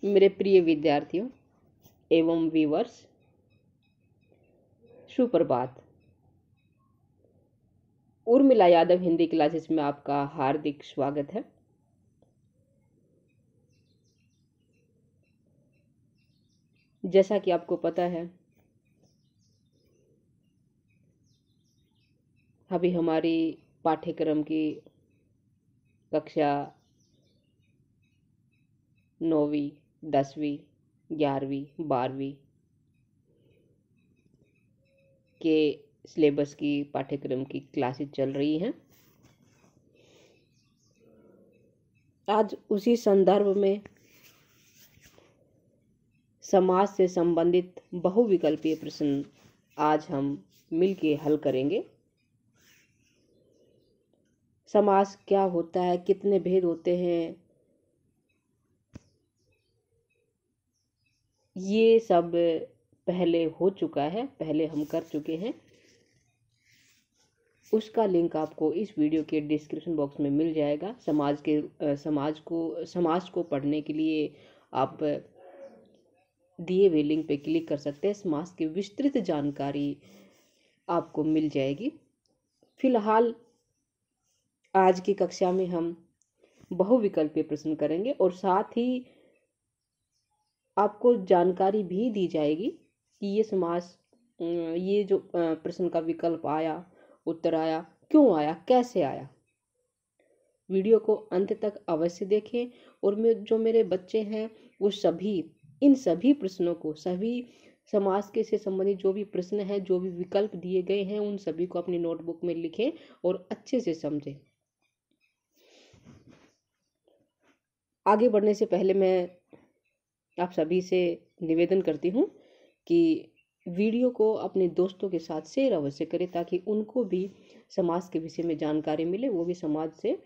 मेरे प्रिय विद्यार्थियों एवं व्यूअर्स, सुप्रभात। उर्मिला यादव हिंदी क्लासेस में आपका हार्दिक स्वागत है। जैसा कि आपको पता है, अभी हमारी पाठ्यक्रम की कक्षा 9वीं, 10वीं, 11वीं, 12वीं के सिलेबस की पाठ्यक्रम की क्लासेस चल रही हैं। आज उसी संदर्भ में समाज से संबंधित बहुविकल्पीय प्रश्न आज हम मिलके हल करेंगे। समास क्या होता है, कितने भेद होते हैं, ये सब पहले हो चुका है, पहले हम कर चुके हैं। उसका लिंक आपको इस वीडियो के डिस्क्रिप्शन बॉक्स में मिल जाएगा। समाज को पढ़ने के लिए आप दिए हुए लिंक पे क्लिक कर सकते हैं। समाज की विस्तृत जानकारी आपको मिल जाएगी। फिलहाल आज की कक्षा में हम बहुविकल्पीय प्रश्न करेंगे और साथ ही आपको जानकारी भी दी जाएगी कि ये जो प्रश्न का विकल्प आया, उत्तर आया, क्यों आया, कैसे आया। वीडियो को अंत तक अवश्य देखें और जो मेरे बच्चे हैं वो इन सभी प्रश्नों को, सभी समाज के से संबंधित जो भी प्रश्न हैं, जो भी विकल्प दिए गए हैं, उन सभी को अपनी नोटबुक में लिखें और अच्छे से समझें। आगे बढ़ने से पहले मैं आप सभी से निवेदन करती हूँ कि वीडियो को अपने दोस्तों के साथ शेयर अवश्य करें ताकि उनको भी समाज के विषय में जानकारी मिले, वो भी समाज से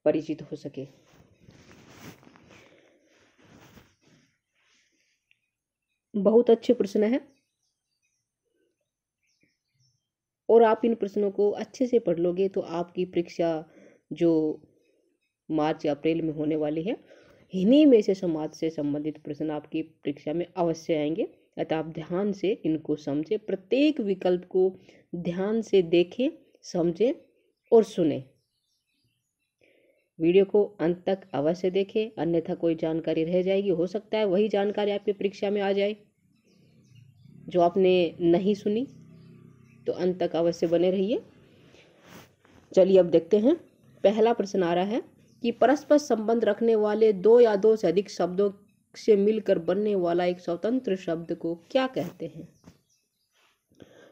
परिचित हो सके। बहुत अच्छे प्रश्न है और आप इन प्रश्नों को अच्छे से पढ़ लोगे तो आपकी परीक्षा जो मार्च या अप्रैल में होने वाली है, इन्हीं में से समाज से संबंधित प्रश्न आपकी परीक्षा में अवश्य आएंगे। अतः आप ध्यान से इनको समझें, प्रत्येक विकल्प को ध्यान से देखें, समझें और सुने। वीडियो को अंत तक अवश्य देखें, अन्यथा कोई जानकारी रह जाएगी। हो सकता है वही जानकारी आपकी परीक्षा में आ जाए जो आपने नहीं सुनी, तो अंत तक अवश्य बने रहिए। चलिए अब देखते हैं। पहला प्रश्न आ रहा है कि परस्पर संबंध रखने वाले दो या दो से अधिक शब्दों से मिलकर बनने वाला एक स्वतंत्र शब्द को क्या कहते हैं?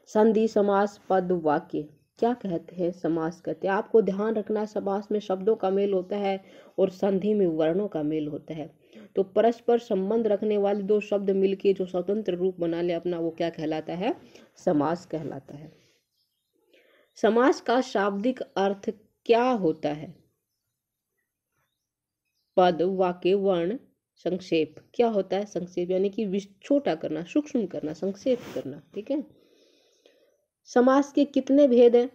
संधि, समास, पद, वाक्य क्या कहते हैं? समास कहते हैं। आपको ध्यान रखना, समास में शब्दों का मेल होता है और संधि में वर्णों का मेल होता है। तो परस्पर संबंध रखने वाले दो शब्द मिलके जो स्वतंत्र रूप बना ले अपना, वो क्या कहलाता है? समास कहलाता है। समास का शाब्दिक अर्थ क्या होता है? पद, वाक्य, वर्ण, संक्षेप। क्या होता है? संक्षेप यानी कि छोटा करना, सूक्ष्म करना, संक्षेप करना। ठीक है। समास के कितने भेद हैं?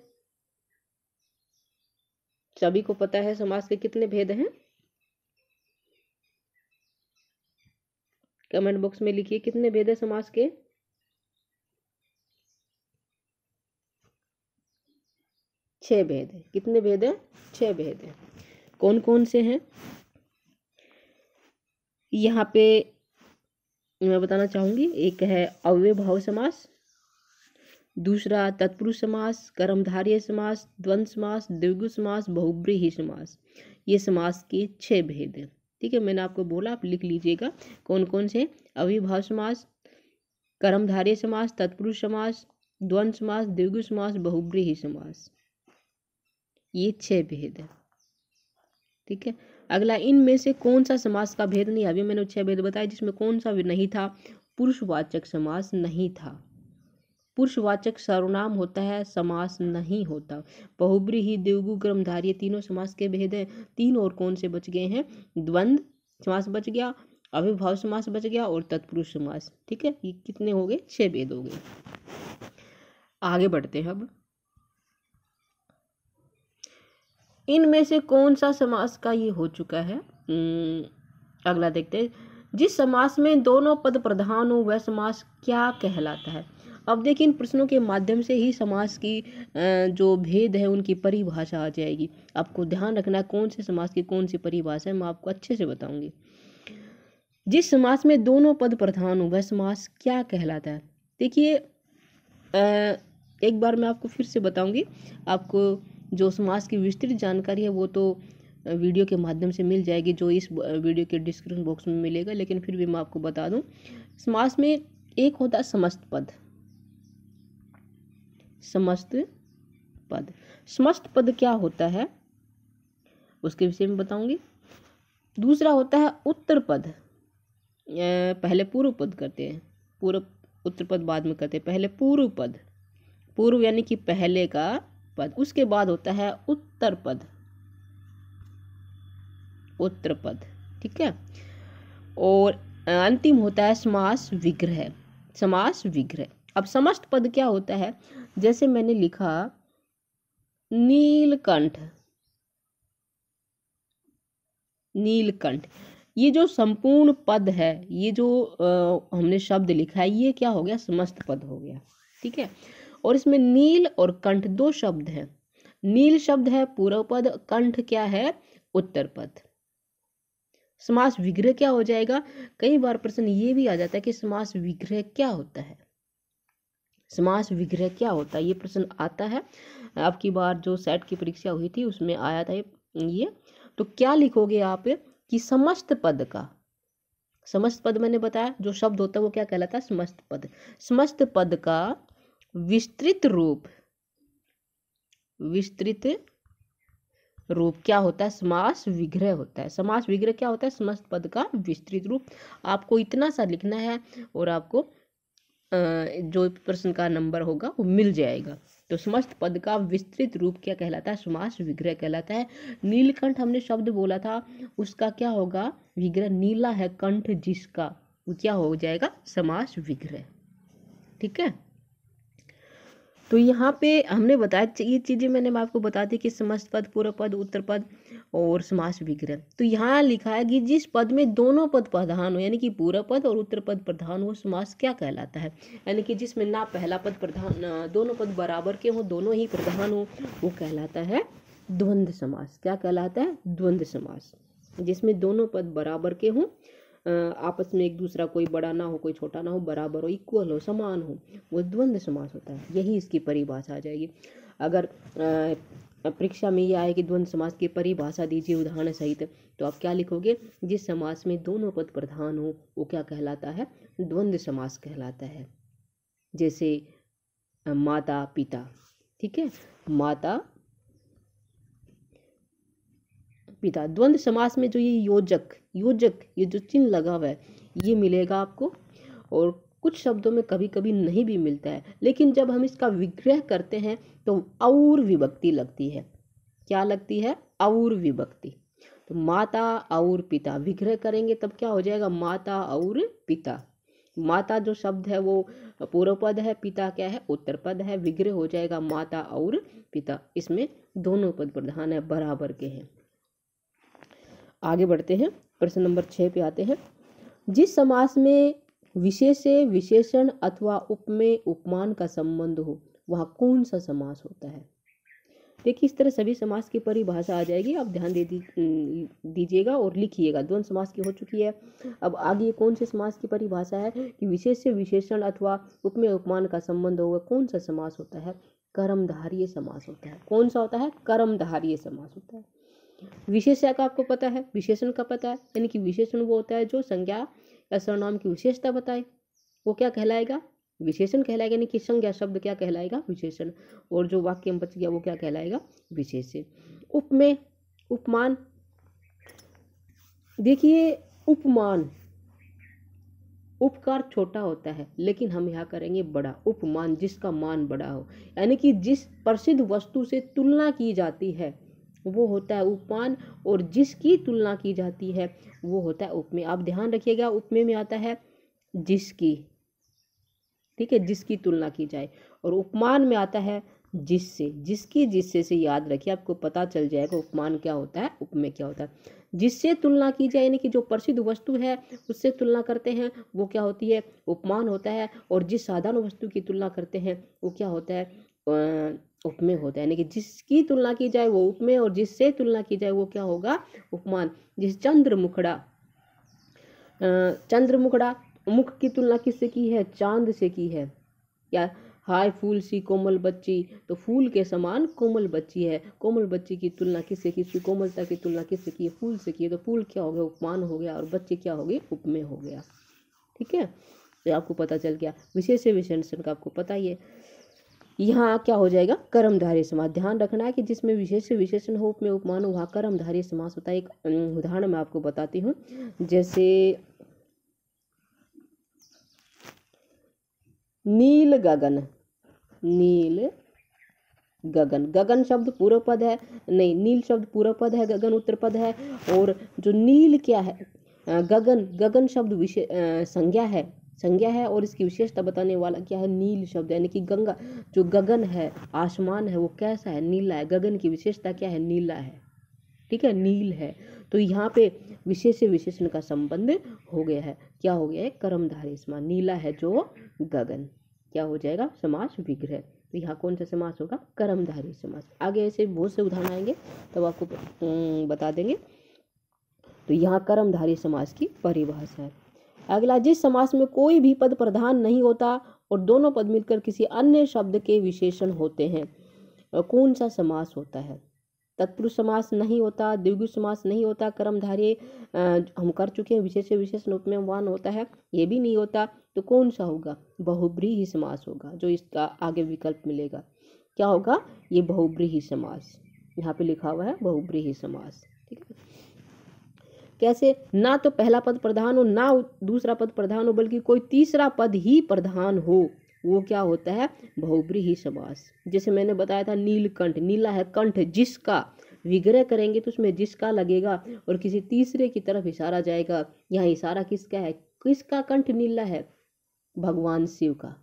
सभी को पता है समास के कितने भेद हैं? कमेंट बॉक्स में लिखिए कितने भेद है समास के। छह भेद है। कितने भेद है? छह भेद है। कौन कौन से हैं? यहाँ पे मैं बताना चाहूंगी। एक है अव्ययभाव समास, दूसरा तत्पुरुष समास, कर्मधारय समास, द्वंद्व समास, द्विगु समास, बहुब्रीहि समास। ये समास के 6 भेद हैं। ठीक है, मैंने आपको बोला, आप लिख लीजिएगा कौन कौन से। अव्ययभाव समास, कर्मधारय समास, तत्पुरुष समास, द्वंद्व समास, द्विगु समास, बहुब्रीहि समास। ये 6 भेद है। ठीक है। अगला, इनमें से कौन सा समास का भेद नहीं? अभी मैंने 6 भेद बताया, जिसमें कौन सा भी नहीं था? पुरुषवाचक समास नहीं था। पुरुषवाचक सर्वनाम होता है, समास नहीं होता। बहुब्रीहि, द्विगु, कर्मधारय तीनों समास के भेद हैं। 3 और कौन से बच गए हैं? द्वंद्व समास बच गया, अव्ययभाव समास बच गया और तत्पुरुष समास। ठीक है, ये कितने हो गए? 6 भेद हो गए। आगे बढ़ते हैं। अब इनमें से कौन सा समास का ये हो चुका है? अगला देखते हैं। जिस समास में दोनों पद प्रधान हो वह समास क्या कहलाता है। अब देखिए, इन प्रश्नों के माध्यम से ही समास की जो भेद है उनकी परिभाषा आ जाएगी। आपको ध्यान रखना है कौन से समास की कौन सी परिभाषा है, मैं आपको अच्छे से बताऊंगी। जिस समास में दोनों पद प्रधान हो वह समास क्या कहलाता है। देखिए, एक बार मैं आपको फिर से बताऊंगी। आपको जो समास की विस्तृत जानकारी है वो तो वीडियो के माध्यम से मिल जाएगी, जो इस वीडियो के डिस्क्रिप्शन बॉक्स में मिलेगा, लेकिन फिर भी मैं आपको बता दूं। समास में एक होता है समस्त पद। समस्त पद, समस्त पद क्या होता है उसके विषय में बताऊंगी। दूसरा होता है उत्तर पद। पहले पूर्व पद करते हैं, पूर्व उत्तर पद बाद में करते हैं। पहले पूर्व पद, पूर्व यानी कि पहले का पद, उसके बाद होता है उत्तर पद, उत्तर पद, ठीक है। और अंतिम होता है समास विग्रह, समास विग्रह। अब समस्त पद क्या होता है, जैसे मैंने लिखा नीलकंठ, नीलकंठ, ये जो संपूर्ण पद है, ये जो हमने शब्द लिखा है, ये क्या हो गया, समस्त पद हो गया, ठीक है। और इसमें नील और कंठ दो शब्द हैं। नील शब्द है पूर्व पद, कंठ क्या है, उत्तर पद। समास विग्रह क्या हो जाएगा। कई बार प्रश्न ये भी आ जाता है कि समास विग्रह क्या होता है, समास विग्रह क्या होता है, ये प्रश्न आता है। आपकी बार जो सेट की परीक्षा हुई थी उसमें आया था ये। तो क्या लिखोगे आप कि समस्त पद का, समस्त पद मैंने बताया जो शब्द होता है वो क्या कहलाता है, समस्त पद। समस्त पद का विस्तृत रूप, विस्तृत रूप क्या होता है, समास विग्रह होता है। समास विग्रह क्या होता है, समस्त पद का विस्तृत रूप। आपको इतना सा लिखना है और आपको जो प्रश्न का नंबर होगा वो मिल जाएगा। तो समस्त पद का विस्तृत रूप क्या कहलाता है, समास विग्रह कहलाता है। नीलकंठ हमने शब्द बोला था, उसका क्या होगा विग्रह, नीला है कंठ जिसका, वो क्या हो जाएगा, समास विग्रह, ठीक है। तो यहाँ पे हमने बताया, ये चीजें मैंने आपको बता दी कि समस्त पद, पूर्व पद, उत्तर पद और समास विग्रह। तो यहाँ लिखा है कि जिस पद में दोनों पद प्रधान हो, यानी कि पूर्व पद और उत्तर पद प्रधान हो, समास क्या कहलाता है। यानी कि जिसमें ना पहला पद प्रधान, दोनों पद बराबर के हो, दोनों ही प्रधान हो, वो कहलाता है द्वंद्व समास। क्या कहलाता है, द्वंद्व समास। जिसमें दोनों पद बराबर के हों, आपस में एक दूसरा कोई बड़ा ना हो कोई छोटा ना हो, बराबर हो, इक्वल हो, समान हो, वो द्वंद्व समास होता है। यही इसकी परिभाषा आ जाएगी। अगर परीक्षा में ये आए कि द्वंद्व समास की परिभाषा दीजिए उदाहरण सहित, तो आप क्या लिखोगे, जिस समास में दोनों पद प्रधान हो वो क्या कहलाता है, द्वंद्व समास कहलाता है। जैसे माता पिता, ठीक है, माता पिता। द्वंद्व समास में जो ये योजक, योजक, ये जो चिन्ह लगा हुआ है ये मिलेगा आपको, और कुछ शब्दों में कभी कभी नहीं भी मिलता है, लेकिन जब हम इसका विग्रह करते हैं तो और विभक्ति लगती है। क्या लगती है, और विभक्ति। तो माता और पिता, विग्रह करेंगे तब क्या हो जाएगा, माता और पिता। माता जो शब्द है वो पूर्व पद है, पिता क्या है, उत्तर पद है, विग्रह हो जाएगा माता और पिता। इसमें दोनों पद प्रधान है, बराबर के हैं। आगे बढ़ते हैं, प्रश्न नंबर 6 पे आते हैं। जिस समास में विशेष से विशेषण अथवा उपमेय उपमान का संबंध हो वह कौन सा समास होता है। देखिए, इस तरह सभी समास की परिभाषा आ जाएगी, आप ध्यान दीजिएगा और लिखिएगा। द्वंद्व समास की हो चुकी है। अब आगे कौन से समास की परिभाषा है कि विशेष से विशेषण अथवा उपमेय उपमान का संबंध होगा, कौन सा समास होता है, कर्मधारय समास होता है। कौन सा होता है, कर्मधारय समास होता है। विशेष्य का आपको पता है, विशेषण का पता है, यानी कि विशेषण वो होता है जो संज्ञा या सर्वनाम की विशेषता बताए, वो क्या कहलाएगा, विशेषण कहलाएगा। यानी कि संज्ञा शब्द क्या कहलाएगा, विशेषण, और जो वाक्य में बच गया वो क्या कहलाएगा, विशेष्य। उपमेय, उपमान। देखिए, उपमान, उपकार छोटा होता है लेकिन हम यहाँ करेंगे बड़ा। उपमान, जिसका मान बड़ा हो, यानी कि जिस प्रसिद्ध वस्तु से तुलना की जाती है वो होता है उपमान, और जिसकी तुलना की जाती है वो होता है उपमेय। आप ध्यान रखिएगा, उपमेय में आता है जिसकी, ठीक है, जिसकी तुलना की जाए, और उपमान में आता है जिससे, जिसकी, जिससे से याद रखिए, आपको पता चल जाएगा उपमान क्या होता है, उपमेय क्या होता है। जिससे तुलना की जाए, यानी कि जो प्रसिद्ध वस्तु है उससे तुलना करते हैं, वो क्या होती है, उपमान होता है। और जिस साधारण वस्तु की तुलना करते हैं वो क्या होता है, उपमेय होता है। यानी कि जिसकी तुलना की जाए वो उपमेय, और जिससे तुलना की जाए वो क्या होगा, उपमान। जिस चंद्रमुखड़ा, मुख की तुलना किससे की है, चांद से की है। क्या, हाय फूल सी कोमल बच्ची, तो फूल के समान कोमल बच्ची है। कोमल बच्ची की तुलना किससे की, इसकी कोमलता की तुलना किससे की है, फूल से की है। तो फूल क्या हो गया, उपमान हो गया, और बच्ची क्या हो गई, उपमेय हो गया। ठीक है, तो आपको पता चल गया। विशेष विशेषण का आपको पता ही है। यहाँ क्या हो जाएगा, कर्मधारय समास। ध्यान रखना है कि जिसमें विशेष विशेषण हो, उपमेय उपमान हो, वहाँ कर्मधारय समास होता है। एक उदाहरण मैं आपको बताती हूँ। जैसे नील गगन, नील गगन, गगन शब्द पूर्व पद है, नहीं, नील शब्द पूर्व पद है, गगन उत्तर पद है। और जो नील क्या है, गगन, गगन शब्द संज्ञा है, संज्ञा है। और इसकी विशेषता बताने वाला क्या है, नील शब्द। यानी कि गंगा, जो गगन है, आसमान है, वो कैसा है, नीला है। गगन की विशेषता क्या है, नीला है। ठीक है, नील है। तो यहाँ पे विशेष विशेषण का संबंध हो गया है। क्या हो गया है, कर्मधारय समास। नीला है जो गगन, क्या हो जाएगा, समास विग्रह। तो यहाँ कौन सा समास होगा, कर्मधारय समास। आगे ऐसे बहुत से उदाहरण आएंगे तब आपको बता देंगे। तो यहाँ कर्मधारय समास की परिभाषा है। अगला, जिस समास में कोई भी पद प्रधान नहीं होता और दोनों पद मिलकर किसी अन्य शब्द के विशेषण होते हैं, कौन सा समास होता है। तत्पुरुष समास नहीं होता, द्विगु समास नहीं होता, कर्मधारय हम कर चुके हैं, विशेष विशेषण उपमेय उपमान होता है, ये भी नहीं होता। तो कौन सा होगा, बहुब्रीहि समास होगा। जो इसका आगे विकल्प मिलेगा क्या होगा, ये बहुब्रीहि समास। यहाँ पे लिखा हुआ है बहुब्रीहि समास। ठीक है, कैसे, ना तो पहला पद प्रधान हो, ना दूसरा पद प्रधान हो, बल्कि कोई तीसरा पद ही प्रधान हो, वो क्या होता है, बहुब्रीहि समास। जैसे मैंने बताया था नीलकंठ, नीला है कंठ, जिसका विग्रह करेंगे तो उसमें जिसका लगेगा और किसी तीसरे की तरफ इशारा जाएगा। यहाँ इशारा किसका है, किसका कंठ नीला है, भगवान शिव का।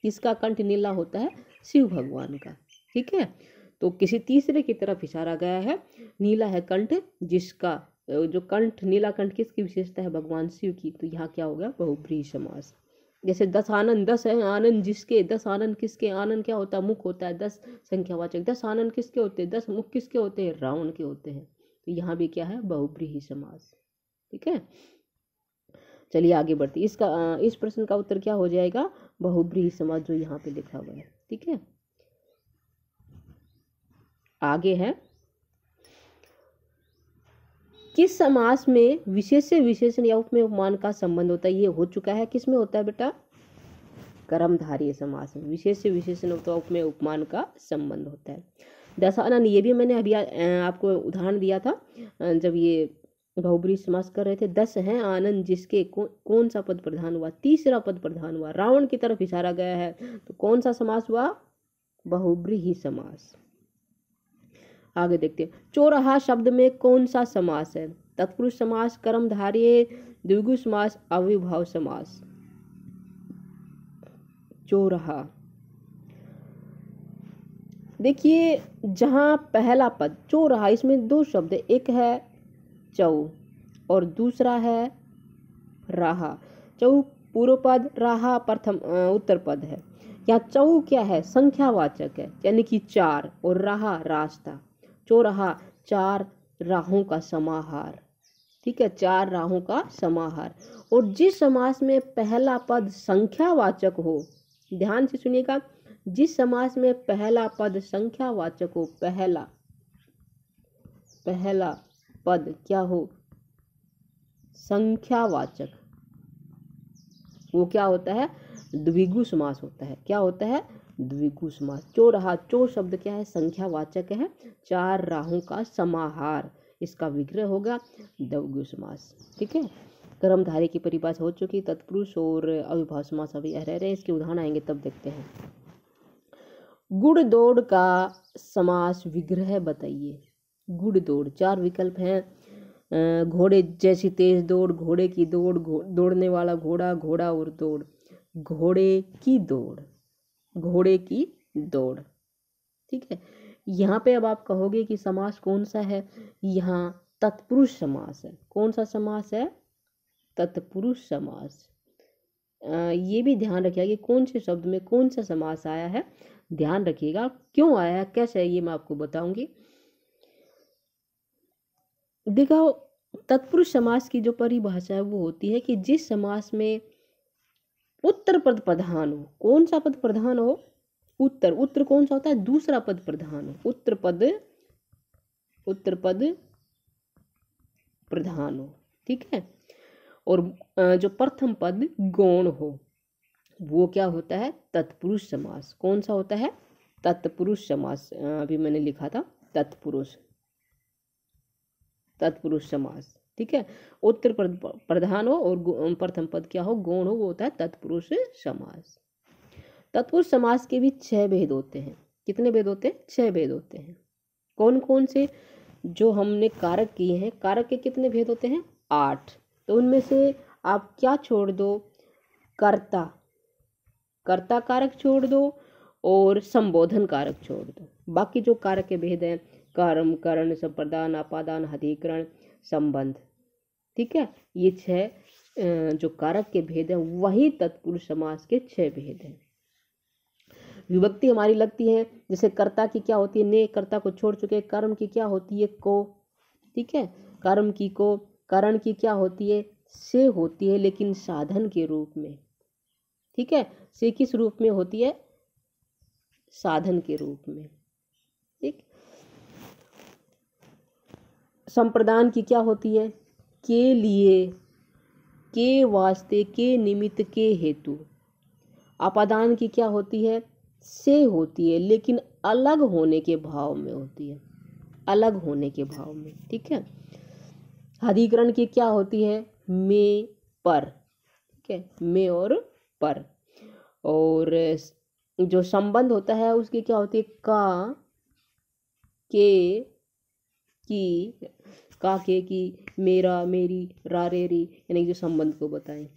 किसका कंठ नीला होता है, शिव भगवान का। ठीक है, तो किसी तीसरे की तरफ इशारा गया है। नीला है कंठ जिसका, जो कंठ, नीला कंठ किसकी विशेषता है, भगवान शिव की। तो यहाँ क्या हो गया, बहुब्रीहि समास। जैसे 10 आनंद, 10 है आनंद जिसके, 10 आनंद किसके, आनंद क्या होता है, मुख होता है, 10 संख्यावाचक। 10 आनंद किसके होते हैं, 10 मुख किसके होते हैं, रावण के होते हैं। तो यहाँ भी क्या है, बहुब्रीहि समास। ठीक है, चलिए आगे बढ़ते। इस प्रश्न का उत्तर क्या हो जाएगा, बहुब्रीहि समास, जो यहाँ पे लिखा हुआ है। ठीक है, आगे है, किस समास में विशेष से विशेषण या उपमेय उपमान का संबंध होता है। ये हो चुका है, किस में होता है बेटा, कर्मधारय समास में विशेष से विशेषण अथवा उपमेय उपमान का संबंध होता है। दशानन, ये भी मैंने अभी आपको उदाहरण दिया था जब ये बहुब्रीहि समास कर रहे थे। 10 हैं आनंद जिसके, कौन सा पद प्रधान हुआ, तीसरा पद प्रधान हुआ, रावण की तरफ इशारा गया है, तो कौन सा समास हुआ, बहुब्रीहि समास। आगे देखते हैं, चौराहा शब्द में कौन सा समास है, तत्पुरुष समास, कर्मधारय, द्विगु समास, अव्ययभाव समास। चौराहा, देखिए जहां पहला पद चौराहा, इसमें दो शब्द, एक है चौ और दूसरा है राहा। चौ पूर्व पद, राहा प्रथम उत्तर पद है। यहाँ चौ क्या है, संख्यावाचक है, यानी कि 4, और राहा रास्ता। चौराहा 4 राहों का समाहार। ठीक है, 4 राहों का समाहार। और जिस समास में पहला पद संख्यावाचक हो, ध्यान से सुनिएगा, जिस समास में पहला पद संख्यावाचक हो, पहला पद क्या हो, संख्यावाचक, वो क्या होता है, द्विगु समास होता है। क्या होता है, द्विगु समास। चौराहा, चौ शब्द क्या है, संख्यावाचक है, 4 राहों का समाहार, इसका विग्रह होगा द्विगु समास। ठीक है, कर्मधारय की परिभाषा हो चुकी, तत्पुरुष और अव्ययभाव समास अभी रह रहे हैं, इसके उदाहरण आएंगे तब देखते हैं। गुड़ दौड़ का समास विग्रह बताइए। गुड़ दौड़, 4 विकल्प हैं, घोड़े जैसी तेज दौड़, घोड़े की दौड़, दौड़ने वाला घोड़ा, घोड़ा और दौड़। घोड़े की दौड़, घोड़े की दौड़। ठीक है। यहाँ पे अब आप कहोगे कि समास कौन सा है, यहाँ तत्पुरुष समास है। कौन सा समास है, तत्पुरुष समास। ये भी ध्यान रखिएगा कि कौन से शब्द में कौन सा समास आया है, ध्यान रखिएगा। क्यों आया है, कैसे है, ये मैं आपको बताऊंगी। देखो, तत्पुरुष समास की जो परिभाषा है वो होती है कि जिस समास में उत्तर पद प्रधान हो। कौन सा पद प्रधान हो, उत्तर। उत्तर कौन सा होता है, दूसरा पद प्रधान हो, उत्तर पद प्रधान हो, ठीक है। और जो प्रथम पद गौण हो, वो क्या होता है, तत्पुरुष समास। कौन सा होता है, तत्पुरुष समास। अभी मैंने लिखा था तत्पुरुष समास, ठीक है। उत्तर पद प्रधान हो और प्रथम पद क्या हो, गौण हो, वो होता है तत्पुरुष समास। तत्पुरुष समास के भी 6 भेद होते हैं। कितने भेद होते हैं, 6 भेद होते हैं। कौन कौन से, जो हमने कारक किए हैं, कारक के कितने भेद होते हैं, 8। तो उनमें से आप क्या छोड़ दो, कर्ता कारक छोड़ दो और संबोधन कारक छोड़ दो। बाकी जो कारक के भेद हैं, कर्म, करण, संप्रदान, अपादान, अधिकरण, संबंध, ठीक है। ये 6 जो कारक के भेद हैं वही तत्पुरुष समास के 6 भेद हैं। विभक्ति हमारी लगती है, जैसे कर्ता की क्या होती है, ने, कर्ता को छोड़ चुके। कर्म की क्या होती है, को, ठीक है। कर्म की को। करण की क्या होती है, से होती है, लेकिन साधन के रूप में, ठीक है। से किस रूप में होती है, साधन के रूप में, ठीक। संप्रदान की क्या होती है, के लिए, के वास्ते, के निमित्त, के हेतु। अपादान की क्या होती है, से होती है, लेकिन अलग होने के भाव में होती है, अलग होने के भाव में, ठीक है। अधिकरण की क्या होती है, में, पर, ठीक है, में और पर। और जो संबंध होता है उसकी क्या होती है, का, के, की, का, की, मेरा, मेरी, रा, रे, री, यानी जो संबंध को बताएं,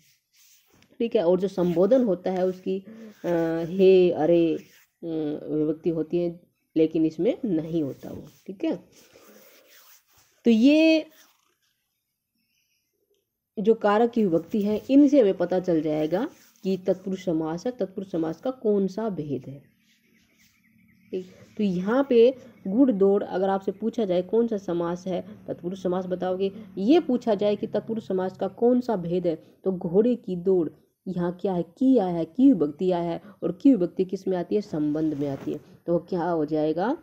ठीक है। और जो संबोधन होता है उसकी हे, अरे विभक्ति होती है, लेकिन इसमें नहीं होता वो, ठीक है। तो ये जो कारक की विभक्ति है, इनसे हमें पता चल जाएगा कि तत्पुरुष समास है, तत्पुरुष समास का कौन सा भेद है, ठीक। तो यहाँ पे गुड़ दौड़, अगर आपसे पूछा जाए कौन सा समास है, तत्पुरुष समास बताओगे। ये पूछा जाए कि तत्पुरुष समास का कौन सा भेद है, तो घोड़े की दौड़, यहाँ क्या है, की आया है, की विभक्ति आया है, और की विभक्ति किस में आती है, संबंध में आती है। तो क्या हो जाएगा,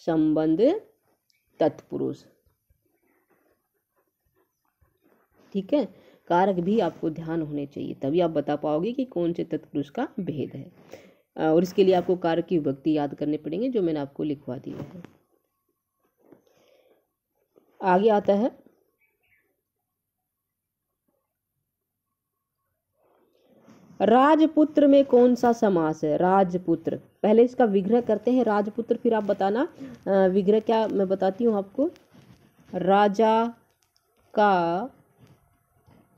संबंध तत्पुरुष, ठीक है। कारक भी आपको ध्यान होने चाहिए, तभी आप बता पाओगे कि कौन से तत्पुरुष का भेद है। और इसके लिए आपको कारक की विभक्ति याद करने पड़ेंगे, जो मैंने आपको लिखवा दिया है। आगे आता है राजपुत्र में कौन सा समास है, राजपुत्र। पहले इसका विग्रह करते हैं, राजपुत्र, फिर आप बताना विग्रह क्या, मैं बताती हूँ आपको। राजा का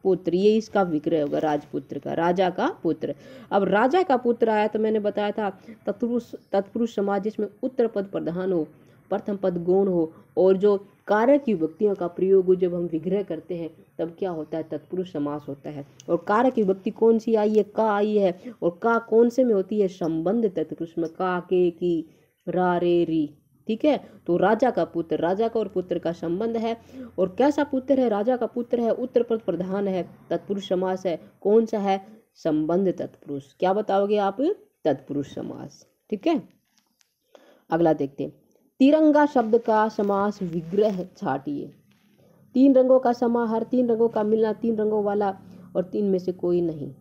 पुत्र, ये इसका विग्रह होगा, राजपुत्र का, राजा का पुत्र। अब राजा का पुत्र आया तो मैंने बताया था तत्पुरुष समास जिसमें उत्तर पद प्रधान हो, प्रथम पद गौण हो, और जो कारक की विभक्तियों का प्रयोग जब हम विग्रह करते हैं तब क्या होता है, तत्पुरुष समास होता है। और कारक की विभक्ति कौन सी आई है, का आई है, और का कौन से में होती है, संबंध तत्पुरुष में, का, के, की, रा, रे, री, ठीक है। तो राजा का पुत्र, राजा का और पुत्र का संबंध है। और कैसा पुत्र है, राजा का पुत्र है, उत्तर पद प्रधान है, तत्पुरुष समास है। कौन सा है, संबंध तत्पुरुष। क्या बताओगे आप, तत्पुरुष समास, ठीक है। अगला देखते हैं, तिरंगा शब्द का समास विग्रह छाटिए। 3 रंगों का समाहार, 3 रंगों का मिलना, 3 रंगों वाला, और 3 में से कोई नहीं।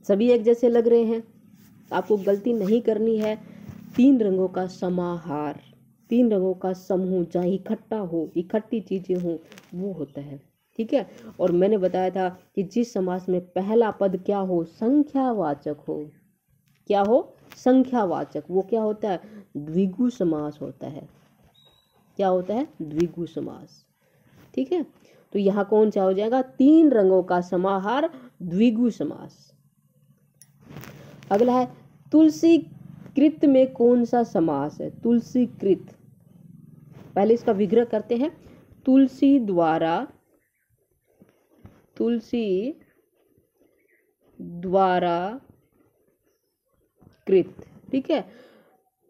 सभी एक जैसे लग रहे हैं, आपको गलती नहीं करनी है। 3 रंगों का समाहार, 3 रंगों का समूह, जहाँ इकट्ठा हो, इकट्ठी चीजें हो, वो होता है, ठीक है। और मैंने बताया था कि जिस समास में पहला पद क्या हो, संख्यावाचक हो, क्या हो, संख्यावाचक, वो क्या होता है, द्विगु समास होता है। क्या होता है, द्विगु समास, ठीक है। तो यहाँ कौन सा हो जाएगा, 3 रंगों का समाहार, द्विगु समास। अगला है तुलसी कृत में कौन सा समास है? तुलसी कृत। पहले इसका विग्रह करते हैं। तुलसी द्वारा, तुलसी द्वारा कृत। ठीक है,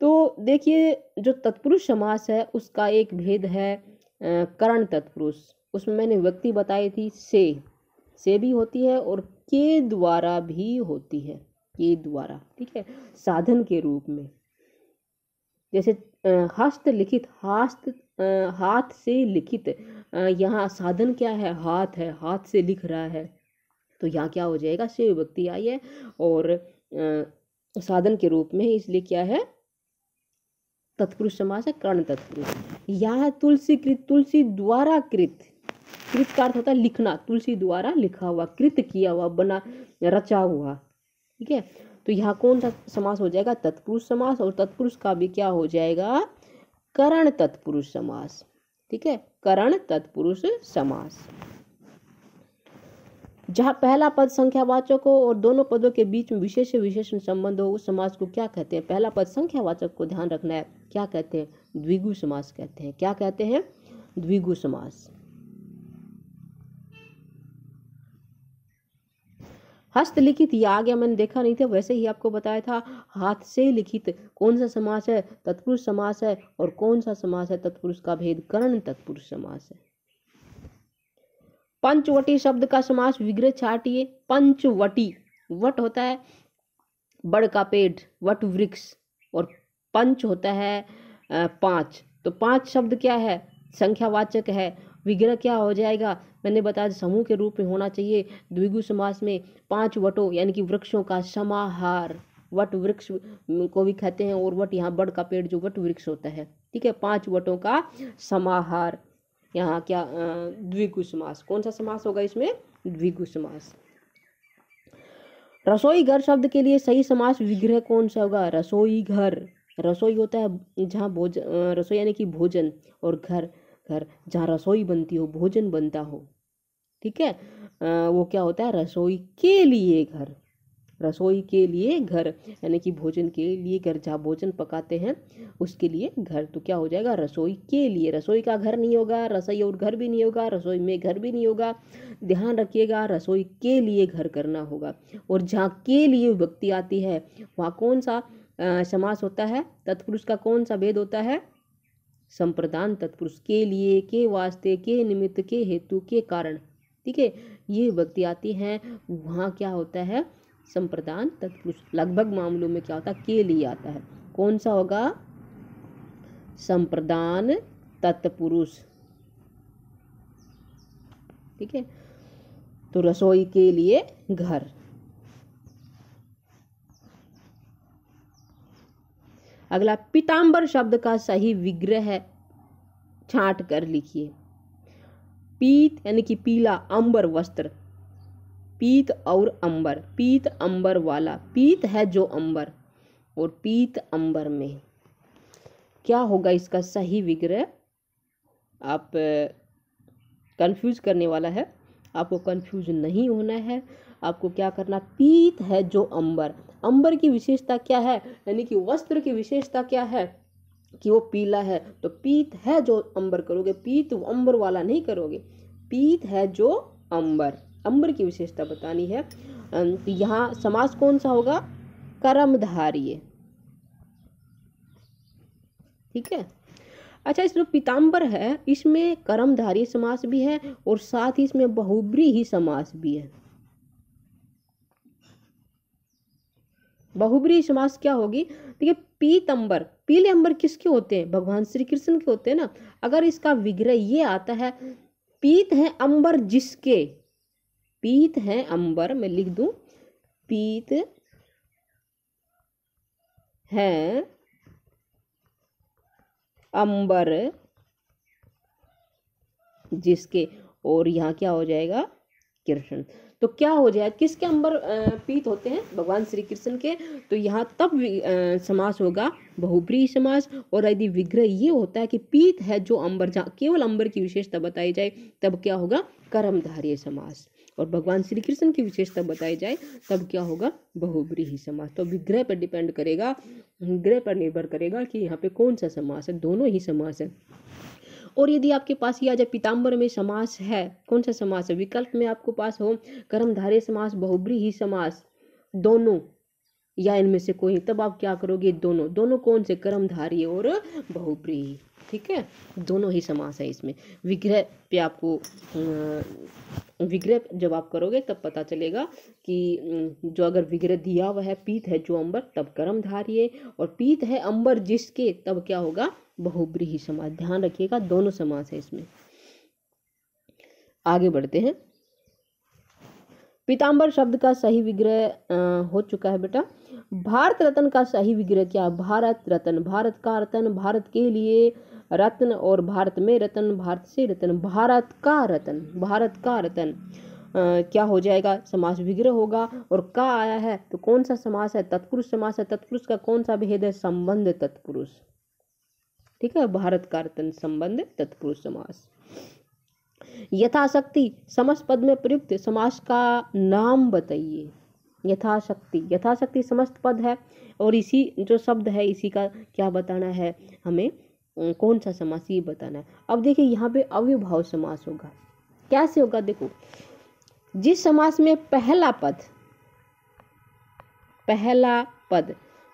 तो देखिए जो तत्पुरुष समास है उसका एक भेद है करण तत्पुरुष। उसमें मैंने विभक्ति बताई थी, से भी होती है और के द्वारा भी होती है, के द्वारा। ठीक है, साधन के रूप में। जैसे हस्तलिखित, हाथ से लिखित, यहाँ साधन क्या है? हाथ है, हाथ से लिख रहा है, तो यहाँ क्या हो जाएगा? से विभक्ति आई है और साधन के रूप में, इसलिए क्या है? तत्पुरुष समास है, कर्ण तत्पुरुष। यहाँ तुलसी कृत, तुलसी द्वारा कृत। कृत का अर्थ होता है लिखना, तुलसी द्वारा लिखा हुआ, कृत किया हुआ, बना, रचा हुआ। ठीक है, तो यहाँ कौन सा समास हो जाएगा? तत्पुरुष समास, और तत्पुरुष का भी क्या हो जाएगा? करण तत्पुरुष समास। ठीक है, करण तत्पुरुष समास। जहाँ पहला पद संख्यावाचक हो और दोनों पदों के बीच में विशेष विशेषण संबंध हो, उस समास को क्या कहते हैं? पहला पद संख्यावाचक को ध्यान रखना है, क्या कहते हैं? द्विगु समास कहते हैं। क्या कहते हैं? द्विगु समास। हस्तलिखित ये आ गया, मैंने देखा नहीं था, वैसे ही आपको बताया था। हाथ से लिखित कौन सा समास है? तत्पुरुष समास है। और कौन सा समास है तत्पुरुष का भेद? कर्ण तत्पुरुष समास है। पंचवटी शब्द का समास विग्रह छाटिए। पंचवटी, वट होता है बड़ का पेड़, वट वृक्ष, और पंच होता है 5, तो 5 शब्द क्या है? संख्यावाचक है। विग्रह क्या हो जाएगा? मैंने बताया समूह के रूप में होना चाहिए। द्विगु समास में 5 वटों यानी कि वृक्षों का समाहार, वट वृक्ष को भी कहते हैं, और वट यहाँ बड़ का पेड़ जो वट वृक्ष होता है। ठीक है, 5 वटों का समाहार। यहाँ क्या द्विगु समास। कौन सा समास होगा इसमें? द्विगु समास। रसोई घर शब्द के लिए सही समास विग्रह कौन सा होगा? रसोई घर। रसोई होता है जहाँ भोजन, रसोई यानी कि भोजन, और घर, घर जहाँ रसोई बनती हो, भोजन बनता हो। ठीक है, वो क्या होता है? रसोई के लिए घर। रसोई के लिए घर यानी कि भोजन के लिए घर, जहाँ भोजन पकाते हैं उसके लिए घर। तो क्या हो जाएगा? रसोई के लिए। रसोई का घर नहीं होगा, रसोई और घर भी नहीं होगा, रसोई में घर भी नहीं होगा। ध्यान रखिएगा, रसोई के लिए घर करना होगा। और जहाँ के लिए विभक्ति आती है वहाँ कौन सा समास होता है? तत्पुरुष का कौन सा भेद होता है? संप्रदान तत्पुरुष। के लिए, के वास्ते, के निमित्त, के हेतु, के कारण। ठीक है, ये विभक्ति आती हैं, वहाँ क्या होता है? संप्रदान तत्पुरुष। लगभग मामलों में क्या होता है? के लिए आता है। कौन सा होगा? संप्रदान तत्पुरुष। ठीक है, तो रसोई के लिए घर। अगला, पीतांबर शब्द का सही विग्रह है, छांट कर लिखिए। पीत यानी कि पीला, अंबर वस्त्र, पीत और अंबर, पीत अंबर वाला, पीत है जो अंबर, और पीत अंबर में क्या होगा इसका सही विग्रह? आप कंफ्यूज करने वाला है, आपको कंफ्यूज नहीं होना है। आपको क्या करना? पीत है जो अंबर। अंबर की विशेषता क्या है? यानी कि वस्त्र की विशेषता क्या है? कि वो पीला है, तो पीत है जो अंबर करोगे, पीत अंबर वाला नहीं करोगे। पीत है जो अंबर, अंबर की विशेषता बतानी है। तो यहाँ समास कौन सा होगा? कर्मधारय। ठीक है, अच्छा, इसमें पीतांबर है, इसमें कर्मधारय समास भी है और साथ ही इसमें बहुब्री ही समास भी है। बहुब्री समास क्या होगी? देखिए, पीतंबर, पीले अंबर किसके होते हैं? भगवान श्री कृष्ण के होते हैं ना। अगर इसका विग्रह ये आता है, पीत है अंबर जिसके, पीत है अंबर, मैं लिख दूं, पीत है अंबर जिसके, और यहाँ क्या हो जाएगा? कृष्ण। तो क्या हो जाए? किसके अंबर पीत होते हैं? भगवान श्री कृष्ण के। तो यहाँ तब समास होगा बहुब्रीहि समास। और यदि विग्रह ये होता है कि पीत है जो अंबर, जहाँ केवल अंबर की विशेषता बताई जाए, तब क्या होगा? कर्मधारय समास। और भगवान श्री कृष्ण की विशेषता बताई जाए तब क्या होगा, बहुब्रीहि समास। तो विग्रह पर डिपेंड करेगा, विग्रह पर निर्भर करेगा कि यहाँ पे कौन सा समास है, दोनों ही समास है। और यदि आपके पास ये आ जाए पीताम्बर में समास है, कौन सा समास है, विकल्प में आपको पास हो कर्मधारय समास, बहुब्रीहि समास, दोनों या इनमें से कोई, तब आप क्या करोगे, दोनों, दोनों कौन से, कर्मधारय और बहुब्रीहि, ठीक है, दोनों ही समास है इसमें। विग्रह पे आपको विग्रह जब आप करोगे तब पता चलेगा कि जो अगर विग्रह दिया हुआ है पीत है जो अंबर, तब कर्मधारय, और पीत है अंबर जिसके, तब क्या होगा, बहुब्रीहि समास। ध्यान रखिएगा दोनों समास है इसमें। आगे बढ़ते हैं। पीताम्बर शब्द का सही विग्रह हो चुका है बेटा। भारत रत्न का सही विग्रह क्या, भारत रत्न, भारत का रत्न, भारत के लिए रत्न, और भारत में रत्न, भारत से रत्न, भारत का रत्न, भारत का रत्न क्या हो जाएगा, समास विग्रह होगा। और का आया है तो कौन सा समास है, तत्पुरुष समास है। तत्पुरुष का कौन सा भेद है, संबंध तत्पुरुष, ठीक है, भारत का रत्न संबंध तत्पुरुष समास। यथाशक्ति समस्त पद में प्रयुक्त समास का नाम बताइए। यथाशक्ति, यथाशक्ति समस्त पद है और इसी जो शब्द है इसी का क्या बताना है हमें, कौन सा समास ये बताना है। अब देखिए यहाँ पे अव्यभाव समास होगा। कैसे होगा, देखो जिस समास में पहला पद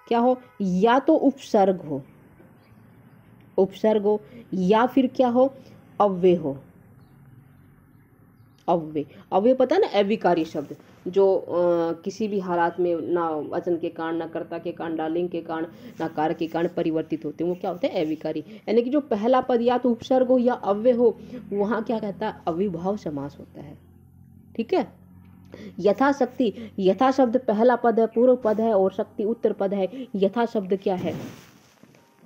क्या हो, या तो उपसर्ग हो, या फिर क्या हो, अव्यय हो। अव्यय पता है ना, अविकारी शब्द जो किसी भी हालात में ना वचन के कारण, ना कर्ता के कारण, ना लिंग के कारण, ना कारक के कारण परिवर्तित होते हैं, वो क्या होते हैं, अविकारी। यानी कि जो पहला पद या तो उपसर्ग हो या अव्यय हो, वहां क्या कहता है, अविभाव समास होता है, ठीक है। यथाशक्ति, यथा शब्द पहला पद है, पूर्व पद है, और शक्ति उत्तर पद है। यथा शब्द क्या है,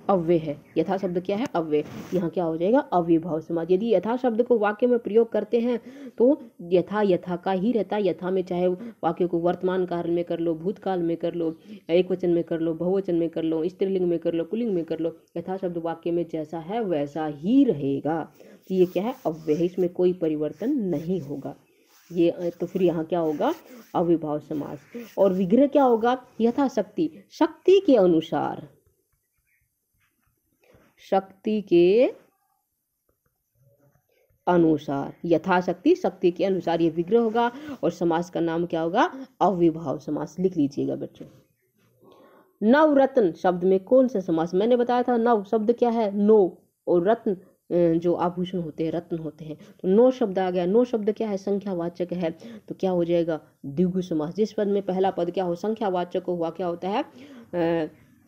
अव्यय है। यथा शब्द क्या है, अव्यय। यहाँ क्या हो जाएगा, अविभाव समास। यदि यथा शब्द को वाक्य में प्रयोग करते हैं तो यथा का ही रहता है। यथा में चाहे वाक्य को वर्तमान काल में कर लो, भूतकाल में कर लो, एक वचन में कर लो, बहुवचन में कर लो, स्त्रीलिंग में कर लो, पुल्लिंग में कर लो, यथा शब्द वाक्य में जैसा है वैसा ही रहेगा। तो ये क्या है, अव्यय, इसमें कोई परिवर्तन नहीं होगा ये। तो फिर यहाँ क्या होगा, अविभाव समास। और विग्रह क्या होगा, यथाशक्ति, शक्ति के अनुसार, शक्ति के अनुसार, यथाशक्ति शक्ति के अनुसार ये विग्रह होगा। और समास का नाम क्या होगा, अविभाव समास। लिख लीजिएगा बच्चों। नवरत्न शब्द में कौन सा समास, मैंने बताया था नव शब्द क्या है, नो, और रत्न जो आभूषण होते हैं, रत्न होते हैं। तो नो शब्द आ गया। नो शब्द क्या है, संख्यावाचक है, तो क्या हो जाएगा, द्विगु समास। जिस पद में पहला पद क्या हो, संख्यावाचक हुआ, क्या होता है,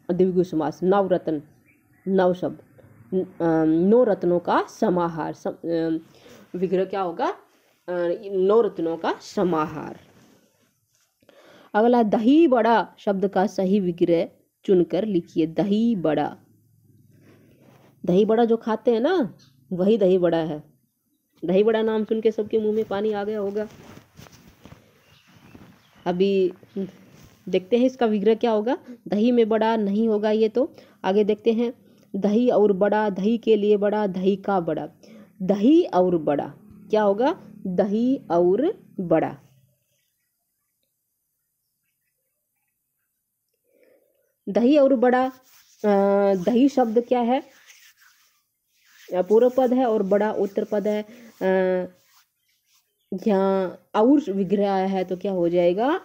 द्विगु समास। नवरत्न, नव शब्द, नौ रत्नों का समाहार। विग्रह क्या होगा, नौ रत्नों का समाहार। अगला, दही बड़ा शब्द का सही विग्रह चुनकर लिखिए। दही बड़ा, दही बड़ा जो खाते हैं ना, वही दही बड़ा है। दही बड़ा नाम सुन के सबके मुंह में पानी आ गया होगा। अभी देखते हैं इसका विग्रह क्या होगा। दही में बड़ा नहीं होगा ये, तो आगे देखते हैं। दही और बड़ा, दही के लिए बड़ा, दही का बड़ा। दही और बड़ा क्या होगा, दही और बड़ा। दही और बड़ा, दही शब्द क्या है, पूर्व पद है, और बड़ा उत्तर पद है। यहाँ और विग्रह आया है तो क्या हो जाएगा,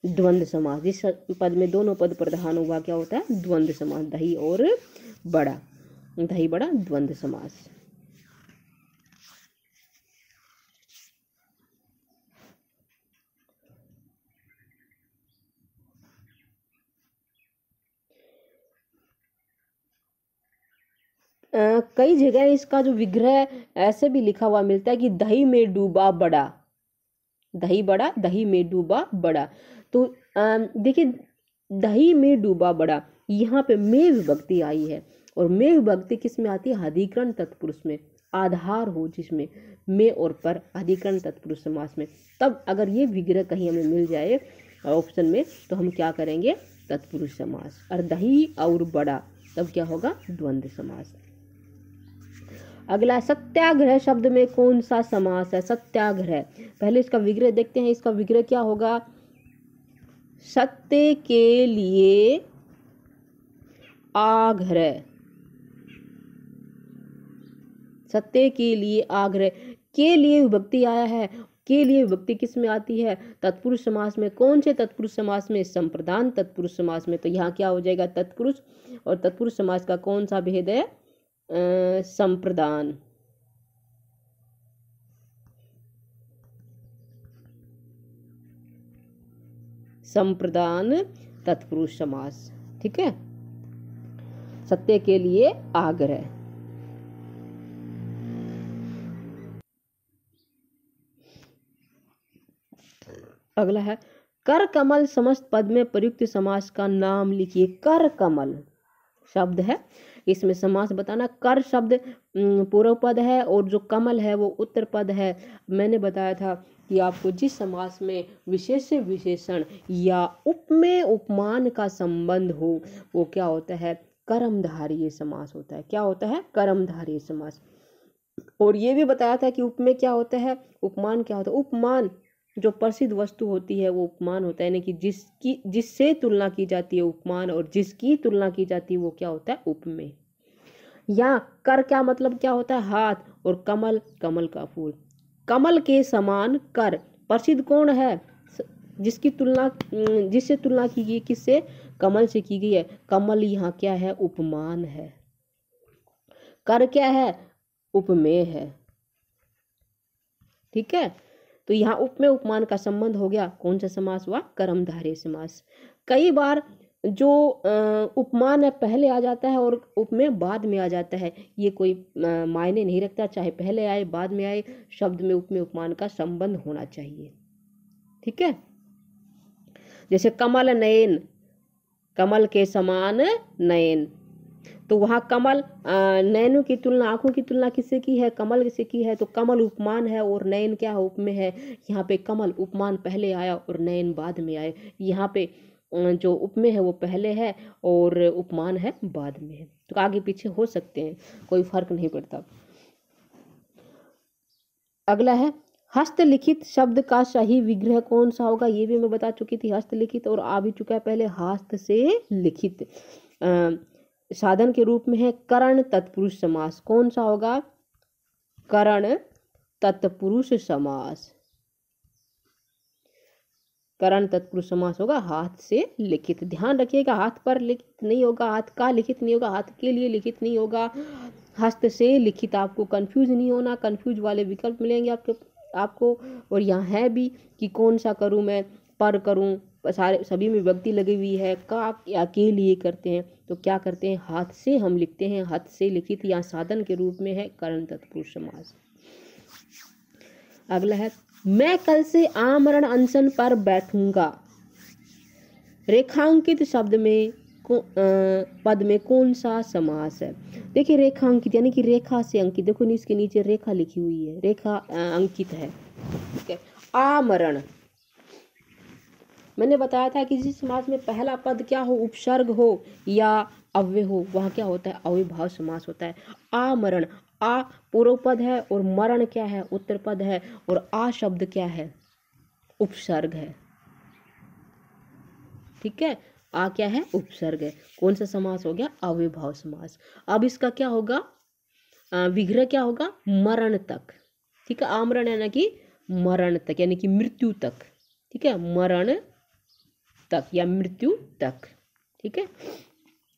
द्वंद्व समास। जिस पद में दोनों पद प्रधान हुआ क्या होता है, द्वंद्व समास। दही और बड़ा, दही बड़ा द्वंद्व समास। कई जगह इसका जो विग्रह ऐसे भी लिखा हुआ मिलता है कि दही में डूबा बड़ा, दही बड़ा, दही में डूबा बड़ा। तो देखिए, दही में डूबा बड़ा, यहाँ पे में विभक्ति आई है, और में विभक्ति किस में आती है, अधिकरण तत्पुरुष में, आधार हो जिसमें में और पर, अधिकरण तत्पुरुष समास में। तब अगर ये विग्रह कहीं हमें मिल जाए ऑप्शन में तो हम क्या करेंगे, तत्पुरुष समास। और दही और बड़ा तब क्या होगा, द्वंद्व समास। अगला सत्याग्रह शब्द में कौन सा समास है? सत्याग्रह, पहले इसका विग्रह देखते हैं। इसका विग्रह क्या होगा? सत्य के लिए आग्रह, सत्य के लिए आग्रह। के लिए विभक्ति आया है, के लिए विभक्ति किस में आती है? तत्पुरुष समास में। कौन से तत्पुरुष समास में? संप्रदान तत्पुरुष समास में। तो यहाँ क्या हो जाएगा? तत्पुरुष। और तत्पुरुष समास का कौन सा भेद है? संप्रदान। संप्रदान तत्पुरुष समास, ठीक है। सत्य के लिए आग्रह। अगला है कर कमल समस्त पद में प्रयुक्त समास का नाम लिखिए। कर कमल शब्द है, इसमें समास बताना। कर शब्द पूर्व पद है और जो कमल है वो उत्तर पद है। मैंने बताया था कि आपको जिस समास में विशेष विशेषण या उपमेय उपमान का संबंध हो वो क्या होता है? कर्मधारय समास होता है। क्या होता है? कर्मधारय समास। और ये भी बताया था कि उपमेय क्या होता है, उपमान क्या होता है। उपमान जो प्रसिद्ध वस्तु होती है वो उपमान होता है, यानी कि जिससे तुलना की जाती है उपमान, और जिसकी तुलना की जाती है वो क्या होता है? उपमेय। या कर क्या मतलब क्या होता है? हाथ, और कमल, कमल का फूल। कमल के समान कर प्रसिद्ध कौन है? जिसकी तुलना, जिससे तुलना की गई, किससे? कमल से की गई है। कमल यहाँ क्या है? उपमान है। कर क्या है? उपमेय है, ठीक है। तो यहाँ उपमेय उपमान का संबंध हो गया। कौन सा समास हुआ? कर्मधारय समास। कई बार जो उपमान है पहले आ जाता है और उपमेय बाद में आ जाता है, ये कोई मायने नहीं रखता, चाहे पहले आए बाद में आए, शब्द में उपमेय उपमान का संबंध होना चाहिए, ठीक है। जैसे कमल नयन, कमल के समान नयन, तो वहाँ कमल नयनों की तुलना, आंखों की तुलना किससे की है? कमल से की है। तो कमल उपमान है और नयन क्या है? उपमेय है। यहाँ पे कमल उपमान पहले आया और नयन बाद में आए। यहाँ पे जो उपमेय है वो पहले है और उपमान है बाद में है। तो आगे पीछे हो सकते हैं, कोई फर्क नहीं पड़ता। अगला है हस्तलिखित शब्द का सही विग्रह कौन सा होगा? ये भी मैं बता चुकी थी। हस्तलिखित और आ भी चुका है पहले। हस्त से लिखित साधन के रूप में है करण तत्पुरुष समास। कौन सा होगा? करण तत्पुरुष समास। करण तत्पुरुष समास होगा हाथ से लिखित। ध्यान रखिएगा, हाथ पर लिखित नहीं होगा, हाथ का लिखित नहीं होगा, हाथ के लिए लिखित नहीं होगा, हस्त से लिखित। आपको कंफ्यूज नहीं होना, कंफ्यूज वाले विकल्प मिलेंगे आपको। और यहाँ है भी कि कौन सा करूँ मैं, पर करूँ, सारे सभी में विभक्ति लगी हुई है। का या के लिए करते हैं, तो क्या करते हैं? हाथ से हम लिखते हैं। हाथ से लिखित या साधन के रूप में है करण तत्पुरुष समास। अगला है मैं कल से आमरण अनशन पर बैठूंगा। रेखांकित शब्द में पद में कौन सा समास है? देखिए रेखांकित यानी कि रेखा से अंकित। देखो इसके नीचे रेखा लिखी हुई है, रेखा अंकित है, ठीक है। आमरण, मैंने बताया था कि जिस समास में पहला पद क्या हो? उपसर्ग हो या अव्यय हो, वहाँ क्या होता है? अव्ययभाव समास होता है। आमरण, आ पूर्व पद है और मरण क्या है? उत्तर पद है। और आ शब्द क्या है? उपसर्ग है, ठीक है। आ क्या है? उपसर्ग है। कौन सा समास हो गया? अव्ययभाव समास। अब इसका क्या होगा? विग्रह क्या होगा? मरण तक, ठीक है। आमरण यानी कि मरण तक, यानी कि मृत्यु तक, ठीक है। मरण तक या मृत्यु तक, ठीक है।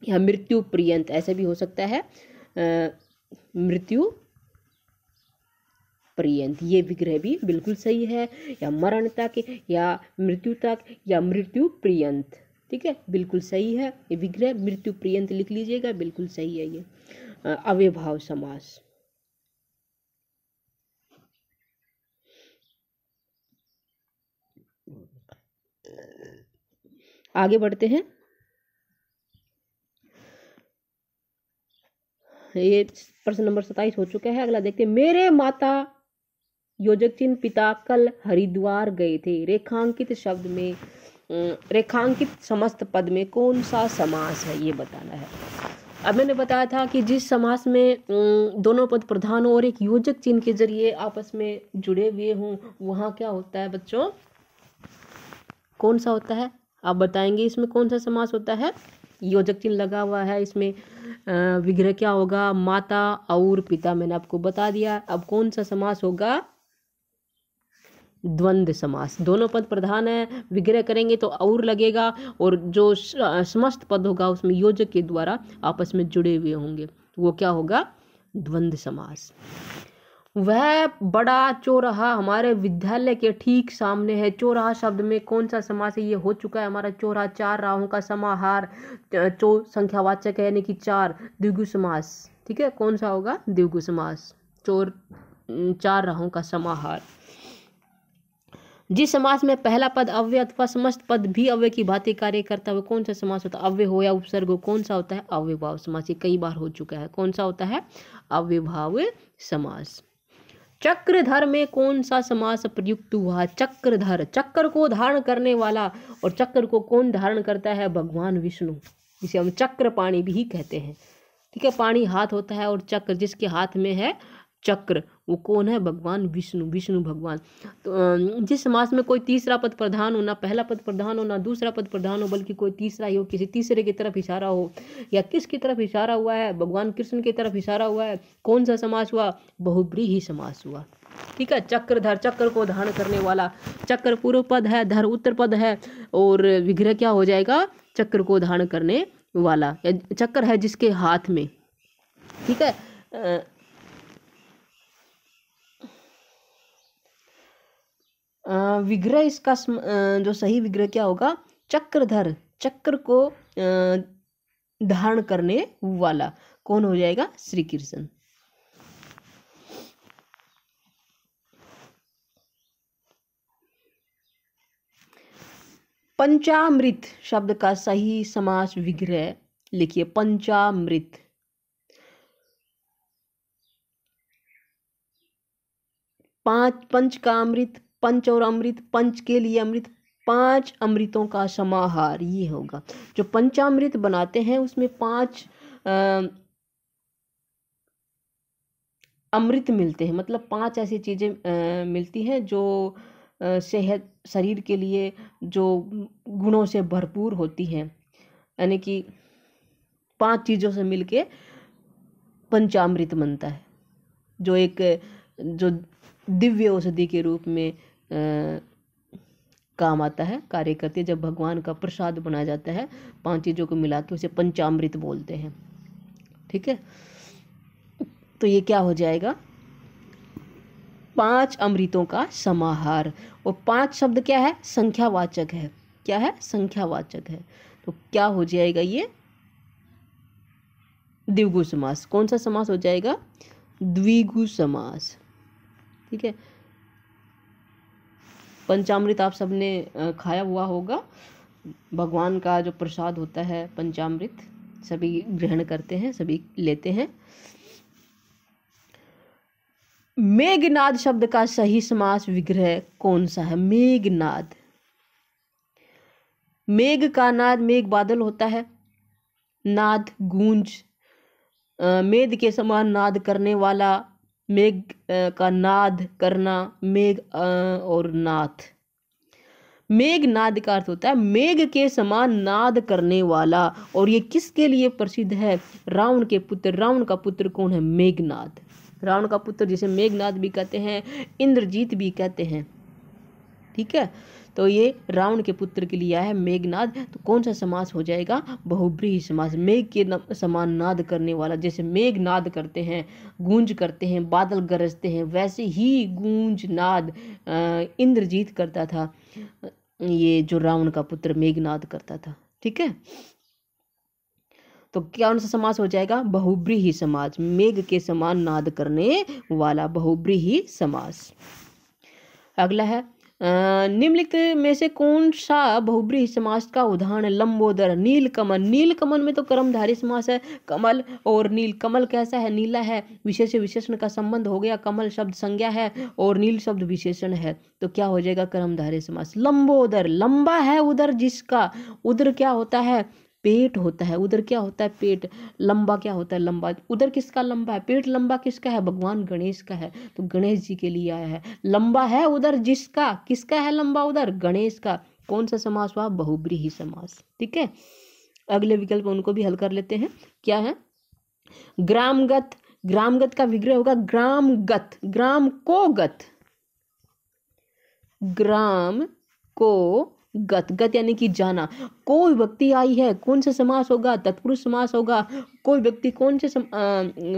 या मृत्यु पर्यंत ऐसे भी हो सकता है, मृत्यु पर्यंत, ये विग्रह भी बिल्कुल सही है। या मरण तक या मृत्यु तक या मृत्यु पर्यंत, ठीक है, बिल्कुल सही है ये विग्रह। मृत्यु पर्यंत लिख लीजिएगा, बिल्कुल सही है ये अव्ययभाव समास। आगे बढ़ते हैं। ये प्रश्न नंबर 27 हो चुका है। अगला देखते हैं। मेरे माता योजक चिन्ह पिता कल हरिद्वार गए थे। रेखांकित शब्द में रेखांकित समस्त पद में कौन सा समास है? ये बताना है। अब मैंने बताया था कि जिस समास में दोनों पद प्रधान और एक योजक चिन्ह के जरिए आपस में जुड़े हुए हों, वहाँ क्या होता है बच्चों, कौन सा होता है? आप बताएंगे इसमें कौन सा समास होता है? योजक चिन्ह लगा हुआ है, इसमें विग्रह क्या होगा? माता और पिता, मैंने आपको बता दिया। अब कौन सा समास होगा? द्वंद्व समास। दोनों पद प्रधान है, विग्रह करेंगे तो और लगेगा, और जो समस्त पद होगा उसमें योजक के द्वारा आपस में जुड़े हुए होंगे, तो वो क्या होगा? द्वंद्व समास। वह बड़ा चौराहा हमारे विद्यालय के ठीक सामने है। चौराहा शब्द में कौन सा समास है? ये हो चुका है हमारा चौराहा, चार राहों का समाहार, संख्यावाचक है यानी कि चार, द्विगु समास। ठीक है, कौन सा होगा? द्विगु समास, चार राहों का समाहार। जिस समास में पहला पद अव्यय अथवा समस्त पद भी अव्यय की भांति कार्य करता है, कौन सा समास होता है? अव्यय हो या उपसर्ग हो, कौन सा होता है? अव्ययभाव समास। ये कई बार हो चुका है। कौन सा होता है? अव्ययभाव समास। चक्रधर में कौन सा समास प्रयुक्त हुआ? चक्रधर, चक्र को धारण करने वाला, और चक्र को कौन धारण करता है? भगवान विष्णु, जिसे हम चक्रपाणि भी कहते हैं। ठीक है, पाणी हाथ होता है और चक्र जिसके हाथ में है चक्र, वो कौन है? भगवान विष्णु, विष्णु भगवान। तो जिस समास में कोई तीसरा पद प्रधान हो, ना पहला पद प्रधान हो ना दूसरा पद प्रधान हो, बल्कि कोई तीसरा ही हो, किसी तीसरे की तरफ इशारा हो, या किसकी तरफ इशारा हुआ है? भगवान कृष्ण की तरफ इशारा हुआ है, कौन सा समास हुआ? बहुब्रीहि समास हुआ। ठीक है, चक्रधर, चक्र को धारण करने वाला। चक्र पूर्व पद है, धर उत्तर पद है, और विग्रह क्या हो जाएगा? चक्र को धारण करने वाला, चक्र है जिसके हाथ में। ठीक है, विग्रह इसका जो सही विग्रह क्या होगा? चक्रधर, चक्र को धारण करने वाला कौन हो जाएगा? श्री कृष्ण। पंचामृत शब्द का सही समास विग्रह लिखिए। पंचामृत, पंच का अमृत, पंच और अमृत, पंच के लिए अमृत, पांच अमृतों का समाहार, ये होगा। जो पंचामृत बनाते हैं उसमें पांच अमृत मिलते हैं, मतलब पांच ऐसी चीजें मिलती हैं जो सेहत, शरीर के लिए जो गुणों से भरपूर होती हैं, यानी कि पांच चीजों से मिलके पंचामृत बनता है, जो एक जो दिव्य औषधि के रूप में काम आता है, कार्य करती है। जब भगवान का प्रसाद बनाया जाता है, पांच चीजों को मिला के उसे पंचामृत बोलते हैं। ठीक है, तो ये क्या हो जाएगा? पांच अमृतों का समाहार। और पांच शब्द क्या है? संख्यावाचक है। क्या है? संख्यावाचक है। तो क्या हो जाएगा? ये द्विगु समास। कौन सा समास हो जाएगा? द्विगु समास। ठीक है, पंचामृत आप सबने खाया हुआ होगा। भगवान का जो प्रसाद होता है पंचामृत, सभी ग्रहण करते हैं, सभी लेते हैं। मेघनाद शब्द का सही समास विग्रह कौन सा है? मेघनाद, मेघ का नाद, मेघ बादल होता है, नाद गूंज, मेघ के समान नाद करने वाला, मेघ का नाद करना, मेघ और नाथ। मेघनाद का अर्थ होता है मेघ के समान नाद करने वाला। और ये किसके लिए प्रसिद्ध है? रावण के पुत्र। रावण का पुत्र कौन है? मेघनाद। रावण का पुत्र जिसे मेघनाद भी कहते हैं, इंद्रजीत भी कहते हैं। ठीक है, तो ये रावण के पुत्र के लिए है मेघनाद। तो कौन सा समास हो जाएगा? बहुब्रीहि समास। मेघ के समान नाद करने वाला, जैसे मेघ नाद करते हैं, गूंज करते हैं, बादल गरजते हैं, वैसे ही गूंज नाद इंद्रजीत करता था, ये जो रावण का पुत्र मेघनाद करता था। ठीक है, तो कौन सा समास हो जाएगा? बहुब्रीहि समास। मेघ के समान नाद करने वाला, बहुब्रीहि समास। अगला है निम्नलिखित में से कौन सा बहुब्रीहि समास का उदाहरण है? लंबोदर, नीलकमल। नीलकमल में तो कर्मधारय समास है। कमल और नील, कमल कैसा है? नीला है। विशेष विशेषण का संबंध हो गया। कमल शब्द संज्ञा है और नील शब्द विशेषण है, तो क्या हो जाएगा? कर्मधारय समास। लंबोदर, लंबा है उदर जिसका। उदर क्या होता है? पेट होता है, उधर क्या होता है पेट, लंबा क्या होता है लंबा, उधर किसका लंबा है पेट, लंबा किसका है भगवान गणेश का है, तो गणेश जी के लिए आया है, लंबा है उधर जिसका, किसका है लंबा उधर, गणेश का। कौन सा समास हुआ, बहुब्रीहि समास। ठीक है, अगले विकल्प उनको भी हल कर लेते हैं। क्या है, ग्रामगत, ग्रामगत का विग्रह होगा ग्रामगत, ग्राम को गत, ग्राम को गत, गत यानी कि जाना, कोई व्यक्ति आई है, कौन सा समास होगा, तत्पुरुष समास होगा। कोई व्यक्ति कौन से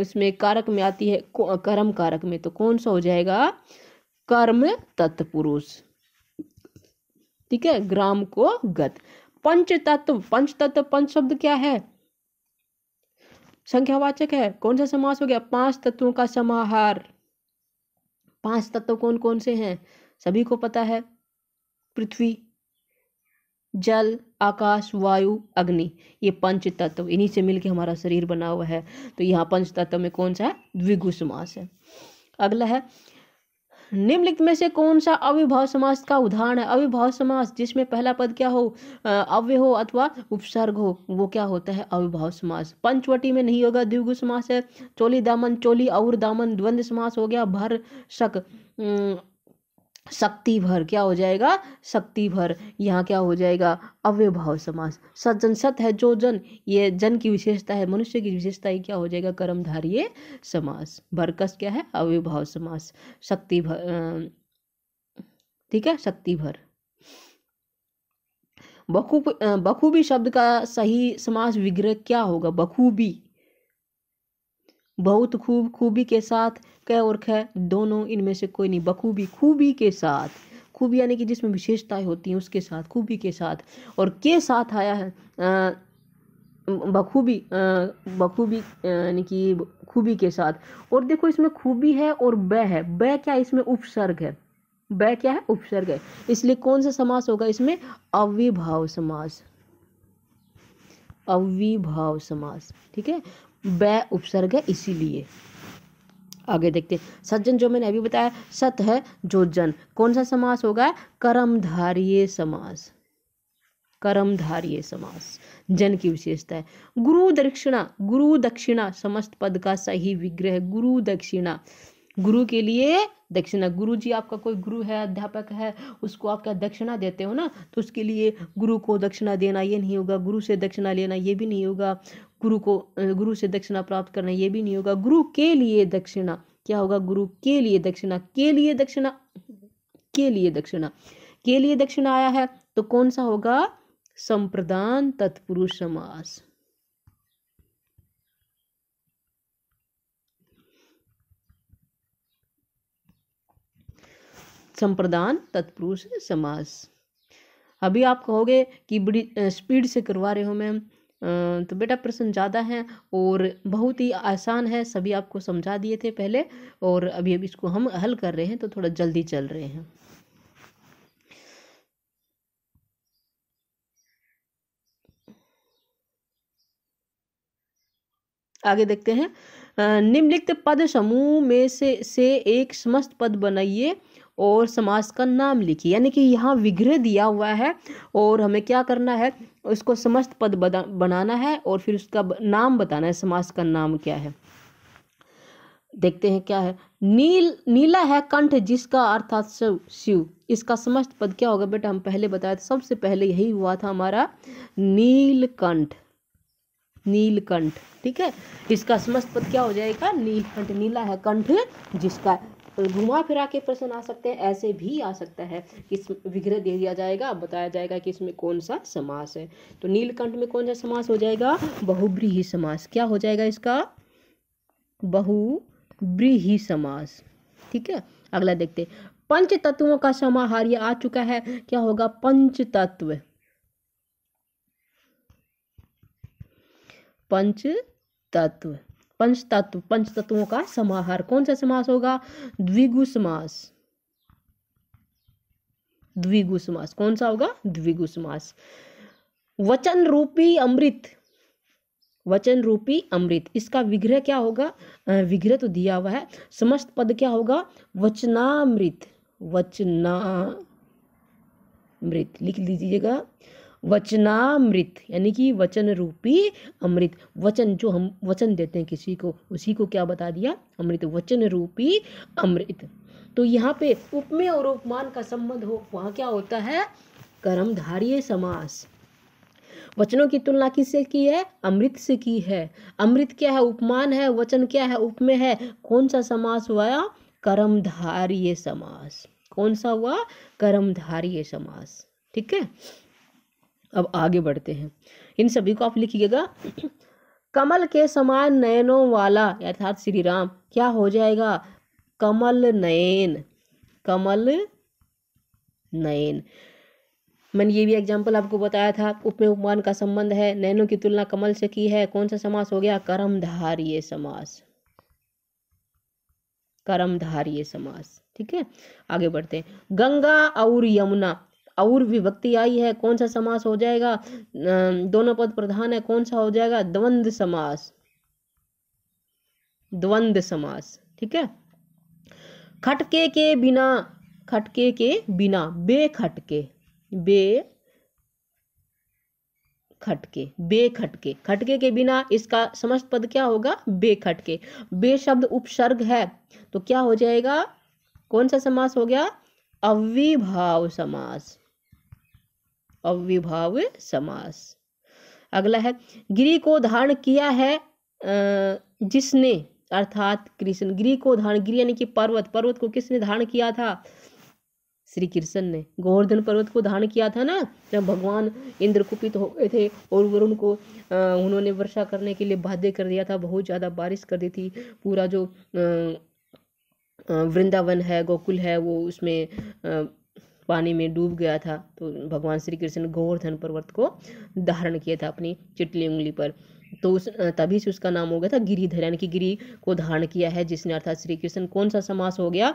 इसमें कारक में आती है, कर्म कारक में, तो कौन सा हो जाएगा, कर्म तत्पुरुष। ठीक है, ग्राम को गत। पंच तत्व, पंच तत्व, पंच शब्द क्या है, संख्यावाचक है, कौन सा समास हो गया, 5 तत्वों का समाहार। 5 तत्व कौन कौन से हैं, सभी को पता है, पृथ्वी, जल, आकाश, वायु, अग्नि, ये पंच तत्व, इन्हीं से मिलके हमारा शरीर बना हुआ है। तो यहाँ पंच तत्व में कौन सा है, द्विगु समास है। अगला है, निम्नलिखित में से कौन सा अविभाव समास का उदाहरण है। अविभाव समास जिसमें पहला पद क्या हो, अव्यय हो अथवा उपसर्ग हो, वो क्या होता है, अविभाव समास। पंचवटी में नहीं होगा, द्विगु समास है। चोली दामन, चोली और दामन, द्वंद्व समास हो गया। भर शक, शक्ति भर, क्या हो जाएगा, शक्ति भर, यहाँ क्या हो जाएगा, अव्ययभाव समास। सज्जन, सत है जो जन, ये जन की विशेषता है, मनुष्य की विशेषता है, क्या हो जाएगा, कर्मधारय समास। भरकस क्या है, अव्ययभाव समास। शक्ति भर, ठीक है, शक्ति भर। बखूबी शब्द का सही समास विग्रह क्या होगा, बखूबी, बहुत खूब, खूबी के साथ, क और ख दोनों, इनमें से कोई नहीं, बखूबी, खूबी के साथ, खूबी यानी कि जिसमें विशेषताएं होती हैं उसके साथ, खूबी के साथ, और के साथ आया है बखूबी, बखूबी यानी कि खूबी के साथ। और देखो इसमें खूबी है और ब है, ब क्या इसमें उपसर्ग है, ब क्या है, उपसर्ग है, इसलिए कौन सा समास होगा इसमें, अविभाव समास, अविभाव समास। ठीक है, ब उपसर्ग है इसीलिए। आगे देखते हैं, सज्जन जो मैंने अभी बताया, सत है जो जन, कौन सा समास होगा, कर्मधारय समास, कर्मधारय समास, जन की विशेषता है। गुरु दक्षिणा, गुरु दक्षिणा समस्त पद का सही विग्रह, गुरु दक्षिणा, गुरु के लिए दक्षिणा, गुरु जी आपका कोई गुरु है, अध्यापक है, उसको आप क्या दक्षिणा देते हो ना, तो उसके लिए गुरु को दक्षिणा देना ये नहीं होगा, गुरु से दक्षिणा लेना ये भी नहीं होगा, गुरु से दक्षिणा प्राप्त करना ये भी नहीं होगा, गुरु के लिए दक्षिणा, क्या होगा, गुरु के लिए दक्षिणा, के लिए दक्षिणा, के लिए दक्षिणा, के लिए दक्षिणा आया है तो कौन सा होगा, संप्रदान तत्पुरुष समास। संप्रदान तत्पुरुष समास। अभी आप कहोगे कि बड़ी स्पीड से करवा रहे हो मैम, तो बेटा प्रश्न ज़्यादा हैं और बहुत ही आसान है, सभी आपको समझा दिए थे पहले, और अभी इसको हम हल कर रहे हैं तो थोड़ा जल्दी चल रहे हैं। आगे देखते हैं, निम्नलिखित पद समूह में से एक समस्त पद बनाइए और समास का नाम लिखिए। यानी कि यहाँ विग्रह दिया हुआ है और हमें क्या करना है, उसको समस्त पद बनाना है और फिर उसका नाम बताना है, समास का नाम क्या है। देखते हैं क्या है, नीला है कंठ जिसका अर्थात शिव, इसका समस्त पद क्या होगा बेटा, हम पहले बताए थे, सबसे पहले यही हुआ था हमारा, नीलकंठ, नीलकंठ। ठीक है, इसका समस्त पद क्या हो जाएगा, नीलकंठ, नीला है कंठ जिसका, घुमा फिरा के प्रश्न आ सकते हैं, ऐसे भी आ सकता है कि विग्रह दे दिया जाएगा, बताया जाएगा कि इसमें कौन सा समास है। तो नीलकंठ में कौन सा समास हो जाएगा, बहुब्रीहि समास, क्या हो जाएगा इसका, बहुब्रीहि समास। ठीक है, अगला देखते, पंच तत्वों का समाहार, ये आ चुका है, क्या होगा, पंच तत्व, पंच तत्व, पंच तत्व, पंच तत्वों का समाहार, कौन सा समास होगा, द्विगु समास, द्विगु समास, कौन सा होगा, द्विगु समास। वचन रूपी अमृत, वचन रूपी अमृत, इसका विग्रह क्या होगा, विग्रह तो दिया हुआ है, समस्त पद क्या होगा, वचनामृत, वचनामृत लिख लीजिएगा, वचनामृत यानी कि वचन रूपी अमृत। वचन जो हम वचन देते हैं किसी को, उसी को क्या बता दिया, अमृत, वचन रूपी अमृत। तो यहाँ पे उपमेय और उपमान का संबंध हो, वहाँ क्या होता है, कर्मधारय समास। वचनों की तुलना किससे की है, अमृत से की है। अमृत क्या है, उपमान है, वचन क्या है, उपमेय है। कौन सा समास हुआ, कर्मधारय समास। कौन सा हुआ, कर्मधारय समास। ठीक है, अब आगे बढ़ते हैं, इन सभी को आप लिखिएगा। कमल के समान नयनों वाला अर्थात श्री राम क्या हो जाएगा, कमल नयन। कमल नयन, मैंने ये भी एग्जाम्पल आपको बताया था। उपमेय उपमान का संबंध है, नयनों की तुलना कमल से की है। कौन सा समास हो गया, कर्मधारय समास। कर्मधारय समास। ठीक है, आगे बढ़ते हैं। गंगा और यमुना और विभक्ति आई है, कौन सा समास हो जाएगा, दोनों पद प्रधान है, कौन सा हो जाएगा, द्वंद्व समास। द्वंद्व समास। ठीक है, खटके के बिना, खटके के बिना, बेखटके, बे खटके, बेखटके, खटके के बिना, इसका समस्त पद क्या होगा, बेखटके। बे शब्द उपसर्ग है, तो क्या हो जाएगा, कौन सा समास हो गया, अव्ययभाव समास। अव्ययभाव समास। अगला है, गिरि को धारण किया है जिसने, अर्थात कृष्ण। गिरि को धारण, गिरि यानी कि पर्वत, पर्वत को किसने धारण किया था, श्री कृष्ण ने। गोवर्धन पर्वत को धारण किया था ना, जब भगवान इंद्र कुपित हो गए थे और वरुण को उन्होंने वर्षा करने के लिए बाध्य कर दिया था, बहुत ज़्यादा बारिश कर दी थी। पूरा जो वृंदावन है, गोकुल है, वो उसमें पानी में डूब गया था। तो भगवान श्री कृष्ण गोवर्धन पर्वत को धारण किया था अपनी चिटली उंगली पर, तो उस तभी से उसका नाम हो गया था गिरिधर, यानी कि गिरि को धारण किया है जिसने, अर्थात श्री कृष्ण। कौन सा समास हो गया,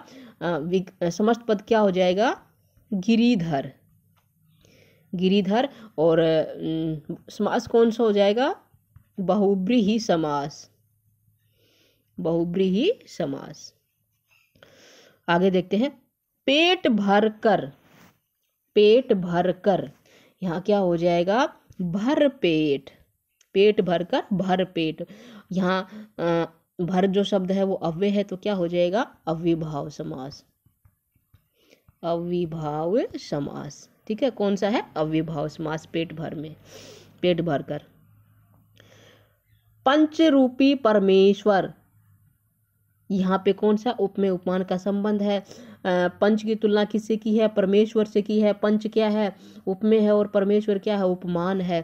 समस्त पद क्या हो जाएगा, गिरिधर। गिरिधर। और समास कौन सा हो जाएगा, बहुब्रीहि समास। बहुब्रीहि समास। आगे देखते हैं, पेट भर कर, पेट भर कर, यहाँ क्या हो जाएगा, भर पेट। पेट भर कर, भर पेट। यहाँ भर जो शब्द है वो अव्यय है, तो क्या हो जाएगा, अव्ययभाव समास। अव्ययभाव समास। ठीक है, कौन सा है, अव्ययभाव समास, पेट भर में, पेट भर कर। पंच रूपी परमेश्वर, यहाँ पे कौन सा उपमेय उपमान का संबंध है, पंच की तुलना किससे की है, परमेश्वर से की है। पंच क्या है, उपमेय है, और परमेश्वर क्या है, उपमान है।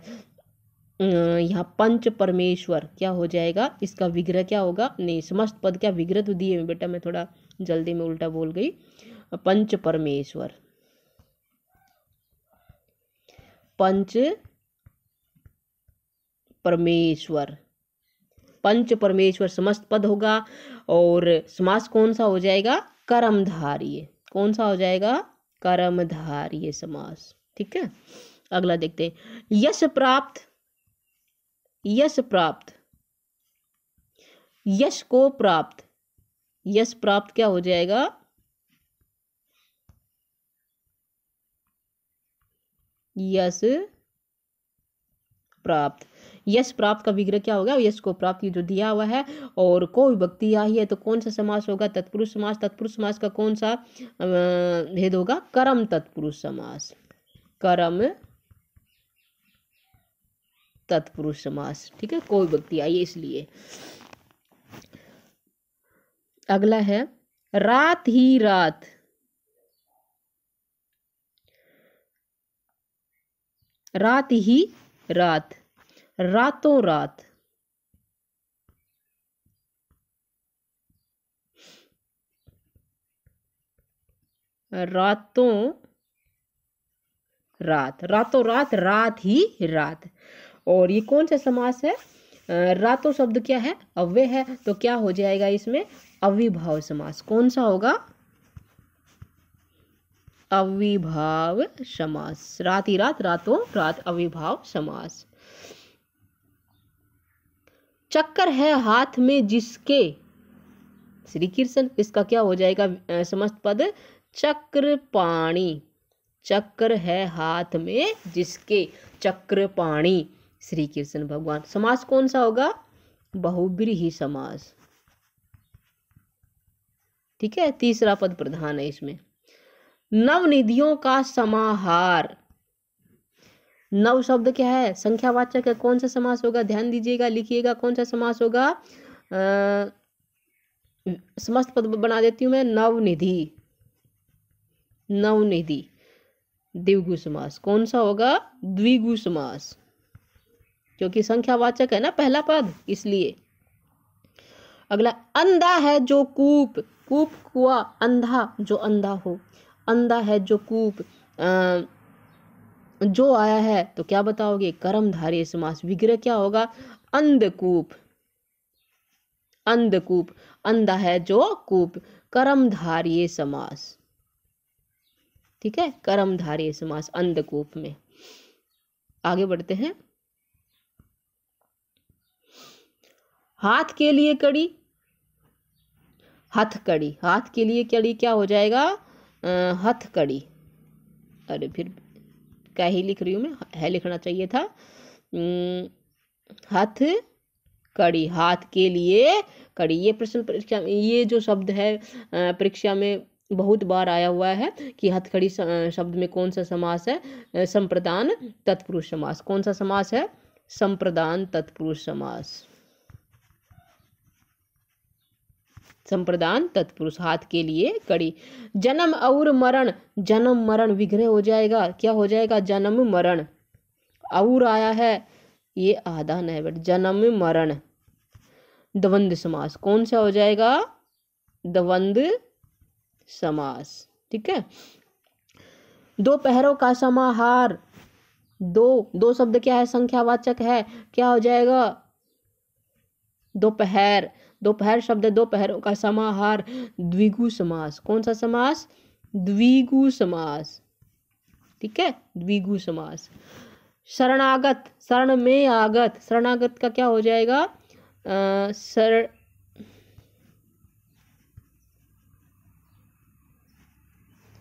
यहाँ पंच परमेश्वर क्या हो जाएगा, इसका विग्रह क्या होगा, नहीं, समस्त पद क्या विग्रह तो दिए बेटा, मैं थोड़ा जल्दी में उल्टा बोल गई। पंच परमेश्वर, पंच परमेश्वर, पंच परमेश्वर समस्त पद होगा। और समास कौन सा हो जाएगा, कर्मधारय। कौन सा हो जाएगा, कर्मधारय समास। ठीक है, अगला देखते हैं, यश प्राप्त। यश प्राप्त, यश को प्राप्त, यश प्राप्त क्या हो जाएगा, यश प्राप्त। यश प्राप्त का विग्रह क्या होगा, यश को प्राप्त जो दिया हुआ है, और कोई विभक्ति आई है, तो कौन सा समास होगा, तत्पुरुष समास। तत्पुरुष समास का कौन सा भेद होगा, कर्म तत्पुरुष समास। कर्म तत्पुरुष समास। ठीक है, कोई विभक्ति आई है इसलिए। अगला है, रात ही रात। रात ही रात, रातों रात। रातों रात, रातों रात, रात ही रात। और ये कौन सा समास है, रातों शब्द क्या है, अव्यय है, तो क्या हो जाएगा इसमें, अव्ययभाव समास। कौन सा होगा, अव्ययभाव समास। रात ही रात, रातों रात, अव्ययभाव समास। चक्कर है हाथ में जिसके, श्री कृष्ण, इसका क्या हो जाएगा, समस्त पद चक्रपाणी। चक्र है हाथ में जिसके, चक्रपाणी श्री कृष्ण भगवान। समास कौन सा होगा? बहुब्रीहि समास। ठीक है, तीसरा पद प्रधान है इसमें। नवनिधियों का समाहार। नव शब्द क्या है? संख्यावाचक है। कौन सा समास होगा? ध्यान दीजिएगा, लिखिएगा कौन सा समास होगा। समस्त पद बना देती हूँ मैं। नवनिधि, नवनिधि द्विगु समास। कौन सा होगा? द्विगु समास, क्योंकि संख्यावाचक है ना पहला पद, इसलिए। अगला, अंधा है जो कूप। कूप कुआ, अंधा जो अंधा हो। अंधा है जो कूप, जो आया है तो क्या बताओगे? कर्मधारय समास। विग्रह क्या होगा? अंधकूप, अंधकूप। अंधा है जो कूप, कर्मधारय समास। ठीक है, कर्मधारय समास अंधकूप में। आगे बढ़ते हैं। हाथ के लिए कड़ी, हथकड़ी। हाथ के लिए कड़ी क्या हो जाएगा? हथकड़ी। अरे फिर क्या ही लिख रही हूँ मैं, है लिखना चाहिए था। हथ कड़ी, हाथ के लिए कड़ी। ये प्रश्न परीक्षा में, ये जो शब्द है परीक्षा में बहुत बार आया हुआ है कि हथकड़ी शब्द में कौन सा समास है? संप्रदान तत्पुरुष समास। कौन सा समास है? संप्रदान तत्पुरुष समास। संप्रदान तत्पुरुष, हाथ के लिए कड़ी। जन्म और मरण, जन्म मरण विग्रह हो जाएगा। क्या हो जाएगा? जन्म मरण। और आया है, ये आदान है बट जन्म मरण। द्वंद समास। कौन सा हो जाएगा? द्वंद समास। ठीक है। दोपहरों का समाहार। दो शब्द क्या है? संख्यावाचक है। क्या हो जाएगा? दोपहर। दोपहर शब्द, दोपहरों का समाहार, द्विगु समास। कौन सा समास? द्विगु समास। ठीक है, द्विगु समास। शरणागत, शरण में आगत। शरणागत का क्या हो जाएगा?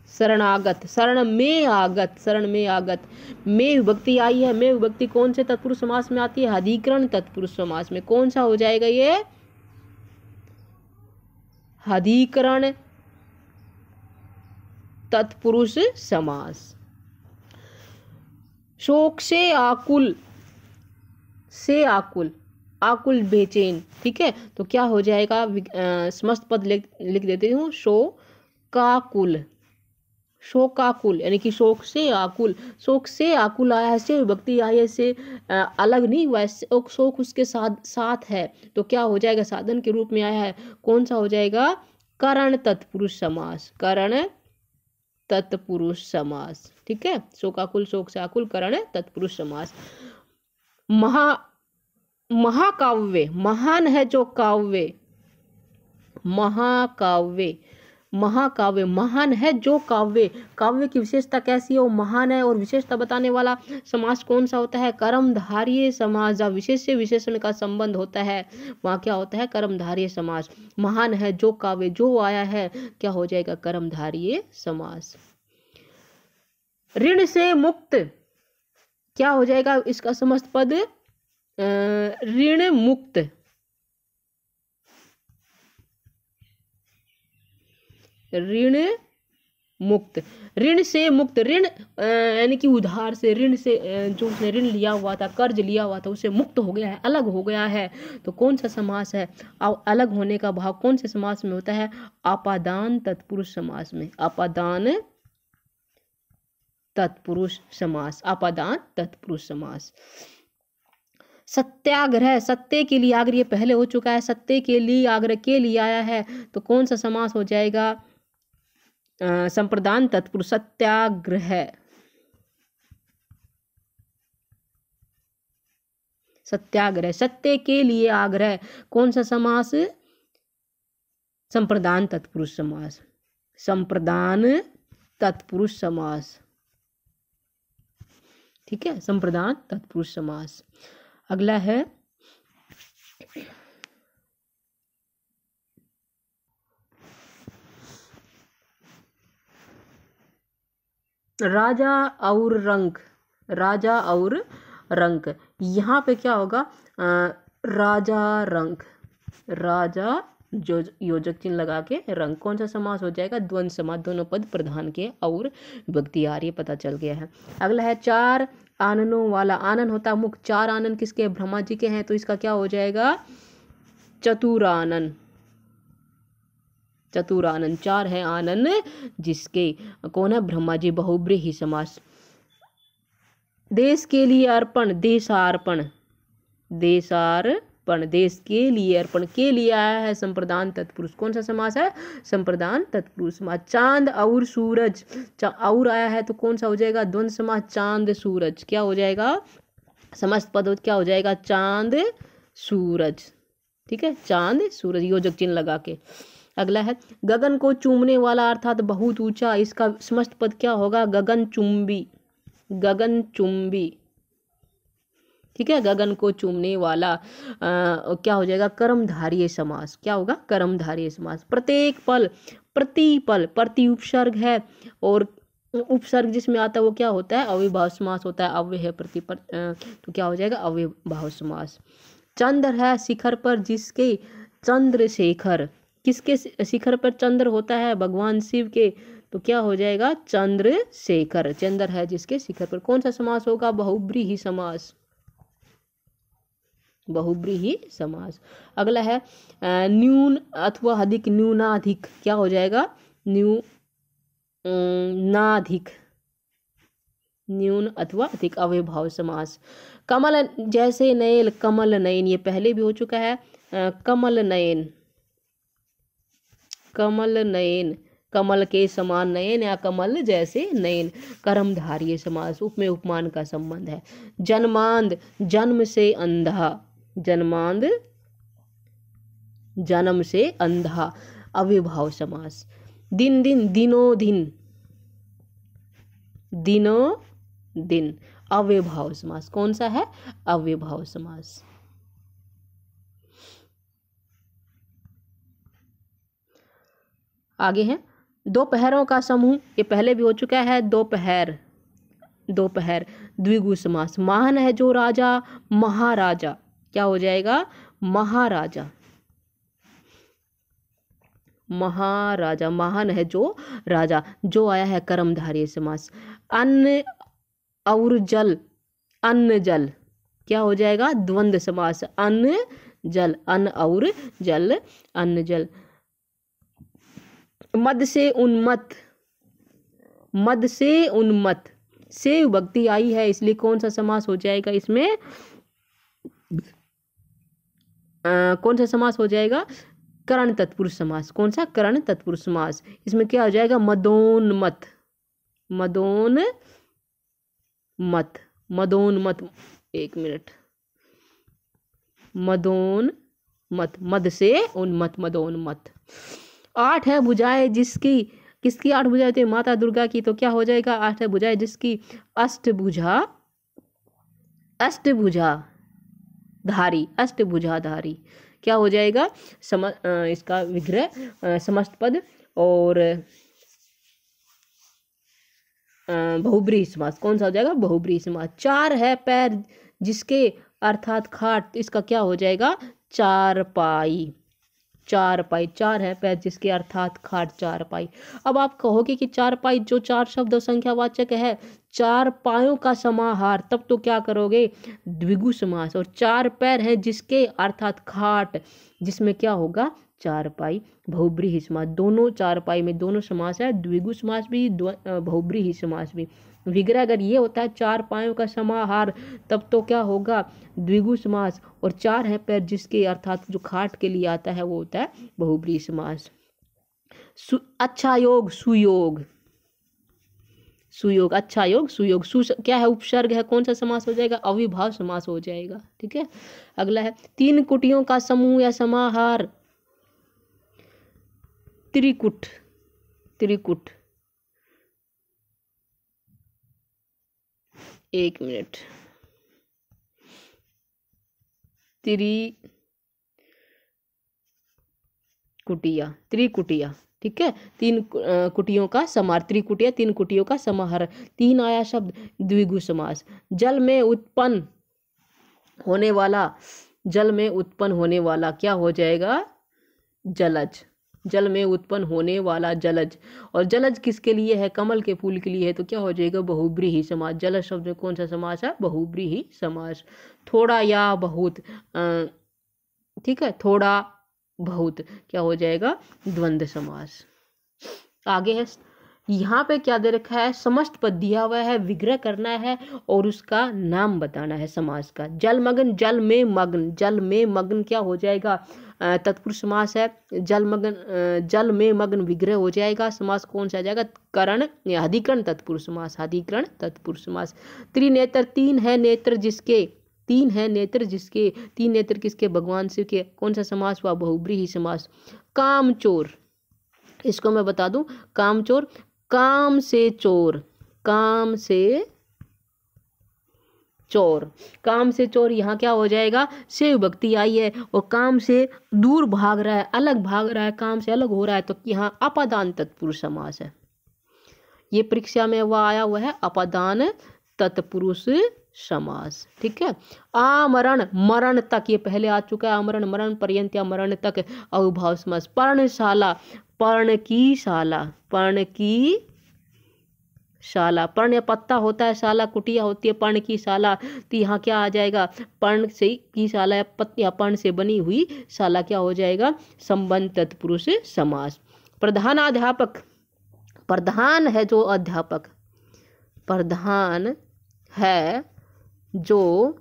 शरणागत, शरण में आगत, शरण में आगत। में विभक्ति आई है। में विभक्ति कौन से तत्पुरुष समास में आती है? अधिकरण तत्पुरुष समास में। कौन सा हो जाएगा ये? अधिकरण तत्पुरुष समास। शोक से आकुल, से आकुल, आकुल बेचैन। ठीक है, तो क्या हो जाएगा? समस्त पद लिख देती हूँ। शोकाकुल, शोकाकुल यानी कि शोक से आकुल। शोक से आकुल आया है, से विभक्ति आई है, से अलग नहीं हुआ है, शोक उसके साथ है, तो क्या हो जाएगा? साधन के रूप में आया है। कौन सा हो जाएगा? करण तत्पुरुष समास। करण तत्पुरुष समास। ठीक है, शोकाकुल, शोक से आकुल, करण तत्पुरुष समास। महाकाव्य, महान है जो काव्य। महाकाव्य, महाकाव्य, महान है जो काव्य। काव्य की विशेषता कैसी है? वो महान है। और विशेषता बताने वाला समास कौन सा होता है? कर्मधारय समास। जहाँ विशेष से विशेषण का संबंध होता है वहाँ क्या होता है? कर्मधारय समास। महान है जो काव्य, जो आया है क्या हो जाएगा? कर्मधारय समास। ऋण से मुक्त क्या हो जाएगा? इसका समस्त पद ऋण मुक्त। ऋण मुक्त, ऋण से मुक्त। ऋण यानी कि उधार से, ऋण से जो उसने ऋण लिया हुआ था, कर्ज लिया हुआ था, उसे मुक्त हो गया है, अलग हो गया है, तो कौन सा समास है? अलग होने का भाव कौन से समास में होता है? आपादान तत्पुरुष समास में। आपादान तत्पुरुष समास, आपादान तत्पुरुष समास। सत्याग्रह, सत्य के लिए आग्रह, ये पहले हो चुका है। सत्य के लिए आग्रह के लिए आया है, तो कौन सा समास हो जाएगा? संप्रदान तत्पुरुष, सत्याग्रह। सत्याग्रह, सत्य के लिए आग्रह, कौन सा समास? संप्रदान तत्पुरुष समास। संप्रदान तत्पुरुष समास। ठीक है, संप्रदान तत्पुरुष समास। अगला है राजा और रंक, राजा और रंक, यहाँ पे क्या होगा? राजा रंक, राजा जो योजक चिन्ह लगा के रंक, कौन सा समास हो जाएगा? द्वंद्व समास, दोनों पद प्रधान के और विभक्ति आ रही है, पता चल गया है। अगला है चार आननों वाला, आनन होता है मुख, चार आनन किसके? ब्रह्मा जी के हैं, तो इसका क्या हो जाएगा? चतुरानन, चतुरानन, चार है आनन जिसके, कौन है? ब्रह्मा जी, बहुब्रीहि समास। देश के लिए अर्पण, देशार्पण, देशार्पण, देश के लिए अर्पण, के लिए आया है संप्रदान तत्पुरुष, कौन सा समास है? संप्रदान तत्पुरुष समास। चांद और सूरज, और आया है तो कौन सा हो जाएगा? द्वंद्व समास, चांद सूरज, क्या हो जाएगा? समस्त पद क्या हो जाएगा? चांद सूरज, ठीक है, चांद सूरज, योजक चिन्ह लगा के। अगला है गगन को चूमने वाला अर्थात बहुत ऊंचा, इसका समस्त पद क्या होगा? गगन चुंबी, गगन चुंबी, ठीक है, गगन को चूमने वाला क्या हो जाएगा? कर्मधारय समास, क्या होगा? कर्मधारय समास। प्रत्येक पल, प्रतिपल, प्रति उपसर्ग है और उपसर्ग जिसमें आता है वो क्या होता है? अव्ययभाव समास होता है, अव्यय है प्रतिपल, तो क्या हो जाएगा? अव्ययभाव समास। चंद्र है शिखर पर जिसके, चंद्रशेखर, किसके शिखर पर चंद्र होता है? भगवान शिव के, तो क्या हो जाएगा? चंद्रशेखर, चंद्र है जिसके शिखर पर, कौन सा समास होगा? बहुब्रीहि समास, बहुब्रीहि समास। अगला है न्यून अथवा अधिक, न्यूनाधिक, क्या हो जाएगा? नाधिक, न्यून अथवा अधिक, अव्ययभाव समास। कमल जैसे नयन, कमल नयन, ये पहले भी हो चुका है। कमल नयन, कमल नयन, कमल के समान नयन या कमल जैसे नयन, कर्मधारय समास, उप में उपमान का संबंध है। जन्मांध, जन्म से अंधा, जन्मांध, जन्म से अंधा, अव्ययभाव समास। दिन दिन, दिनों दिन, दिनों दिन, अव्ययभाव समास, कौन सा है? अव्ययभाव समास। आगे है दोपहरों का समूह, ये पहले भी हो चुका है। दोपहर, दोपहर, द्विगु समास। महान है जो राजा, महाराजा, क्या हो जाएगा? महाराजा, महाराजा, महान है जो राजा, जो आया है कर्मधारय समास। अन्न और जल, अन्न जल, क्या हो जाएगा? द्वंद्व समास, अन्न जल, अन्न और जल, अन्न जल। मद से उन्मत्त, मद से उन्मत्त, से विभक्ति आई है इसलिए कौन सा समास हो जाएगा? इसमें कौन सा समास हो जाएगा? करण तत्पुरुष समास, कौन सा? करण तत्पुरुष समास। इसमें क्या हो जाएगा? मदोन्मत्त, मदोन्मत्त, मदोन्मत्त, एक मिनट, मदोन्मत्त, मद से उन्मत्त, मदोन्मत्त। आठ है भुजाएं जिसकी, किसकी आठ भुजाएं होती है? माता दुर्गा की, तो क्या हो जाएगा? आठ है भुजाएं जिसकी, अष्टभुजा, अष्टभुजा धारी, अष्टभुजा धारी, क्या हो जाएगा? इसका विग्रह समस्त पद और बहुब्रीहि समास, कौन सा हो जाएगा? बहुब्रीहि समास। चार है पैर जिसके अर्थात खाट, इसका क्या हो जाएगा? चारपाई, चारपाई, चार है पैर जिसके अर्थात खाट, चारपाई। अब आप कहोगे कि चारपाई जो चार शब्द संख्यावाचक है, चार पायों का समाहार, तब तो क्या करोगे? द्विगु समास। और चार पैर है जिसके अर्थात खाट, जिसमें क्या होगा? चारपाई, बहुब्रीहि समास। दोनों चारपाई में दोनों समास है, द्विगु समास भी, बहुब्रीहि समास भी। विग्रह अगर ये होता है चार पायों का समाहार, तब तो क्या होगा? द्विगु समास। और चार है पैर जिसके अर्थात जो खाट के लिए आता है वो होता है बहुब्रीहि समास। अच्छा योग, सुयोग, सुयोग, अच्छा योग, सुयोग, क्या है? उपसर्ग है, कौन सा समास हो जाएगा? अविभाव समास हो जाएगा, ठीक है। अगला है तीन कुटियों का समूह या समाहार, त्रिकुट, त्रिकुट, एक मिनट, त्रिकुटिया, त्रिकुटिया, ठीक है, तीन कुटियों का समाहार, त्रिकुटिया तीन कुटियों का समाहार। तीन आया शब्द द्विगु समास। जल में उत्पन्न होने वाला, जल में उत्पन्न होने वाला क्या हो जाएगा? जलज। जल में उत्पन्न होने वाला जलज। और जलज किसके लिए है? कमल के फूल के लिए है, तो क्या हो जाएगा? बहुब्रीहि समास। जलज शब्द में कौन सा समास है? बहुब्रीहि समास। थोड़ा या बहुत, ठीक है, थोड़ा बहुत क्या हो जाएगा? द्वंद्व समास। आगे है, यहाँ पे क्या दे रखा है? समस्त पद दिया हुआ है, विग्रह करना है और उसका नाम बताना है समास का। जलमग्न, जल में मग्न, जल में मग्न क्या हो जाएगा? तत्पुरुष समास है। जलमग्न, जल में मग्न विग्रह हो जाएगा। समास कौन सा आ जाएगा? करण या अधिकरण तत्पुरुष समास, अधिकरण तत्पुरुष समास। त्रिनेत्र, तीन है नेत्र जिसके, तीन है नेत्र जिसके, तीन नेत्र किसके? भगवान शिव के। कौन सा समास हुआ? बहुब्रीहि समास। कामचोर, इसको मैं बता दूं, कामचोर, काम से चोर, काम से चोर, काम से चोर यहाँ क्या हो जाएगा? से विभक्ति आई है और काम से दूर भाग रहा है, अलग भाग रहा है, काम से अलग हो रहा है, तो यहाँ अपादान तत्पुरुष समास है। ये परीक्षा में वह आया हुआ है, अपादान तत्पुरुष समास। ठीक है। आमरण, मरण तक, ये पहले आ चुका है। आमरण, मरण पर्यंत या मरण तक अव्ययभाव समास। पर्णशाला, पर्ण की शाला, पर्ण की शाला, पर्ण या पत्ता होता है, शाला कुटिया होती है, पर्ण की शाला, तो यहाँ क्या आ जाएगा? पर्ण से की शाला या पत्या पर्ण से बनी हुई शाला क्या हो जाएगा? संबंध तत्पुरुष समास। प्रधानाध्यापक, प्रधान है जो अध्यापक, प्रधान है जो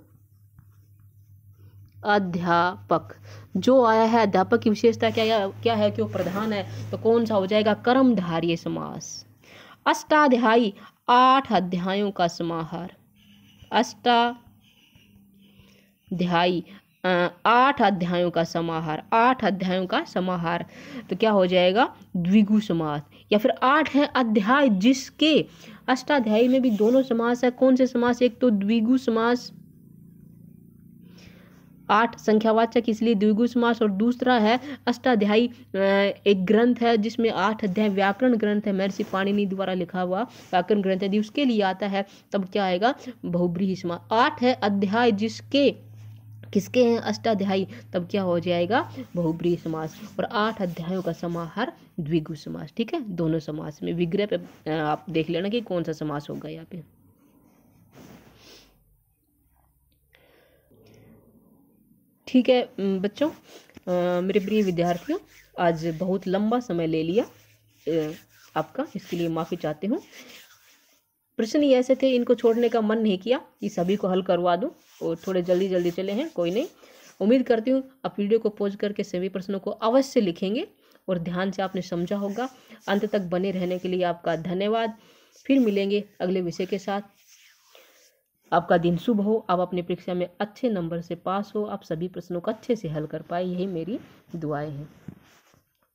अध्यापक, जो आया है अध्यापक की विशेषता क्या है कि वो प्रधान है, तो कौन सा हो जाएगा? कर्मधारय समास। अष्टाध्यायी, 8 अध्यायों का समाहार, अष्टाध्यायी 8 अध्यायों का समाहार, 8 अध्यायों का समाहार, तो क्या हो जाएगा? द्विगु समास। या फिर 8 है अध्याय जिसके, अष्टाध्यायी में भी दोनों समास है। कौन से समास? एक तो द्विगु समास, 8 संख्यावाचक इसलिए द्विगु समास, और दूसरा है अष्टाध्यायी एक ग्रंथ है जिसमें 8 अध्याय, व्याकरण ग्रंथ है, महर्षि पाणिनि द्वारा लिखा हुआ व्याकरण ग्रंथ है, उसके लिए आता है, तब क्या आएगा? बहुब्रीहि समास। 8 है अध्याय जिसके, किसके हैं? अष्टाध्यायी, तब क्या हो जाएगा? बहुब्रीहि समास। और 8 अध्यायों का समाहार द्विगु समास। ठीक है, दोनों समास में विग्रह पे आप देख लेना कि कौन सा समास होगा यहाँ पे। ठीक है बच्चों, मेरे प्रिय विद्यार्थियों, आज बहुत लंबा समय ले लिया आपका, इसके लिए माफ़ी चाहती हूँ। प्रश्न ही ऐसे थे, इनको छोड़ने का मन नहीं किया कि सभी को हल करवा दूं, और थोड़े जल्दी जल्दी चले हैं, कोई नहीं। उम्मीद करती हूँ आप वीडियो को पॉज करके सभी प्रश्नों को अवश्य लिखेंगे और ध्यान से आपने समझा होगा। अंत तक बने रहने के लिए आपका धन्यवाद। फिर मिलेंगे अगले विषय के साथ। आपका दिन शुभ हो, आप अपनी परीक्षा में अच्छे नंबर से पास हो, आप सभी प्रश्नों को अच्छे से हल कर पाए, यही मेरी दुआएं हैं।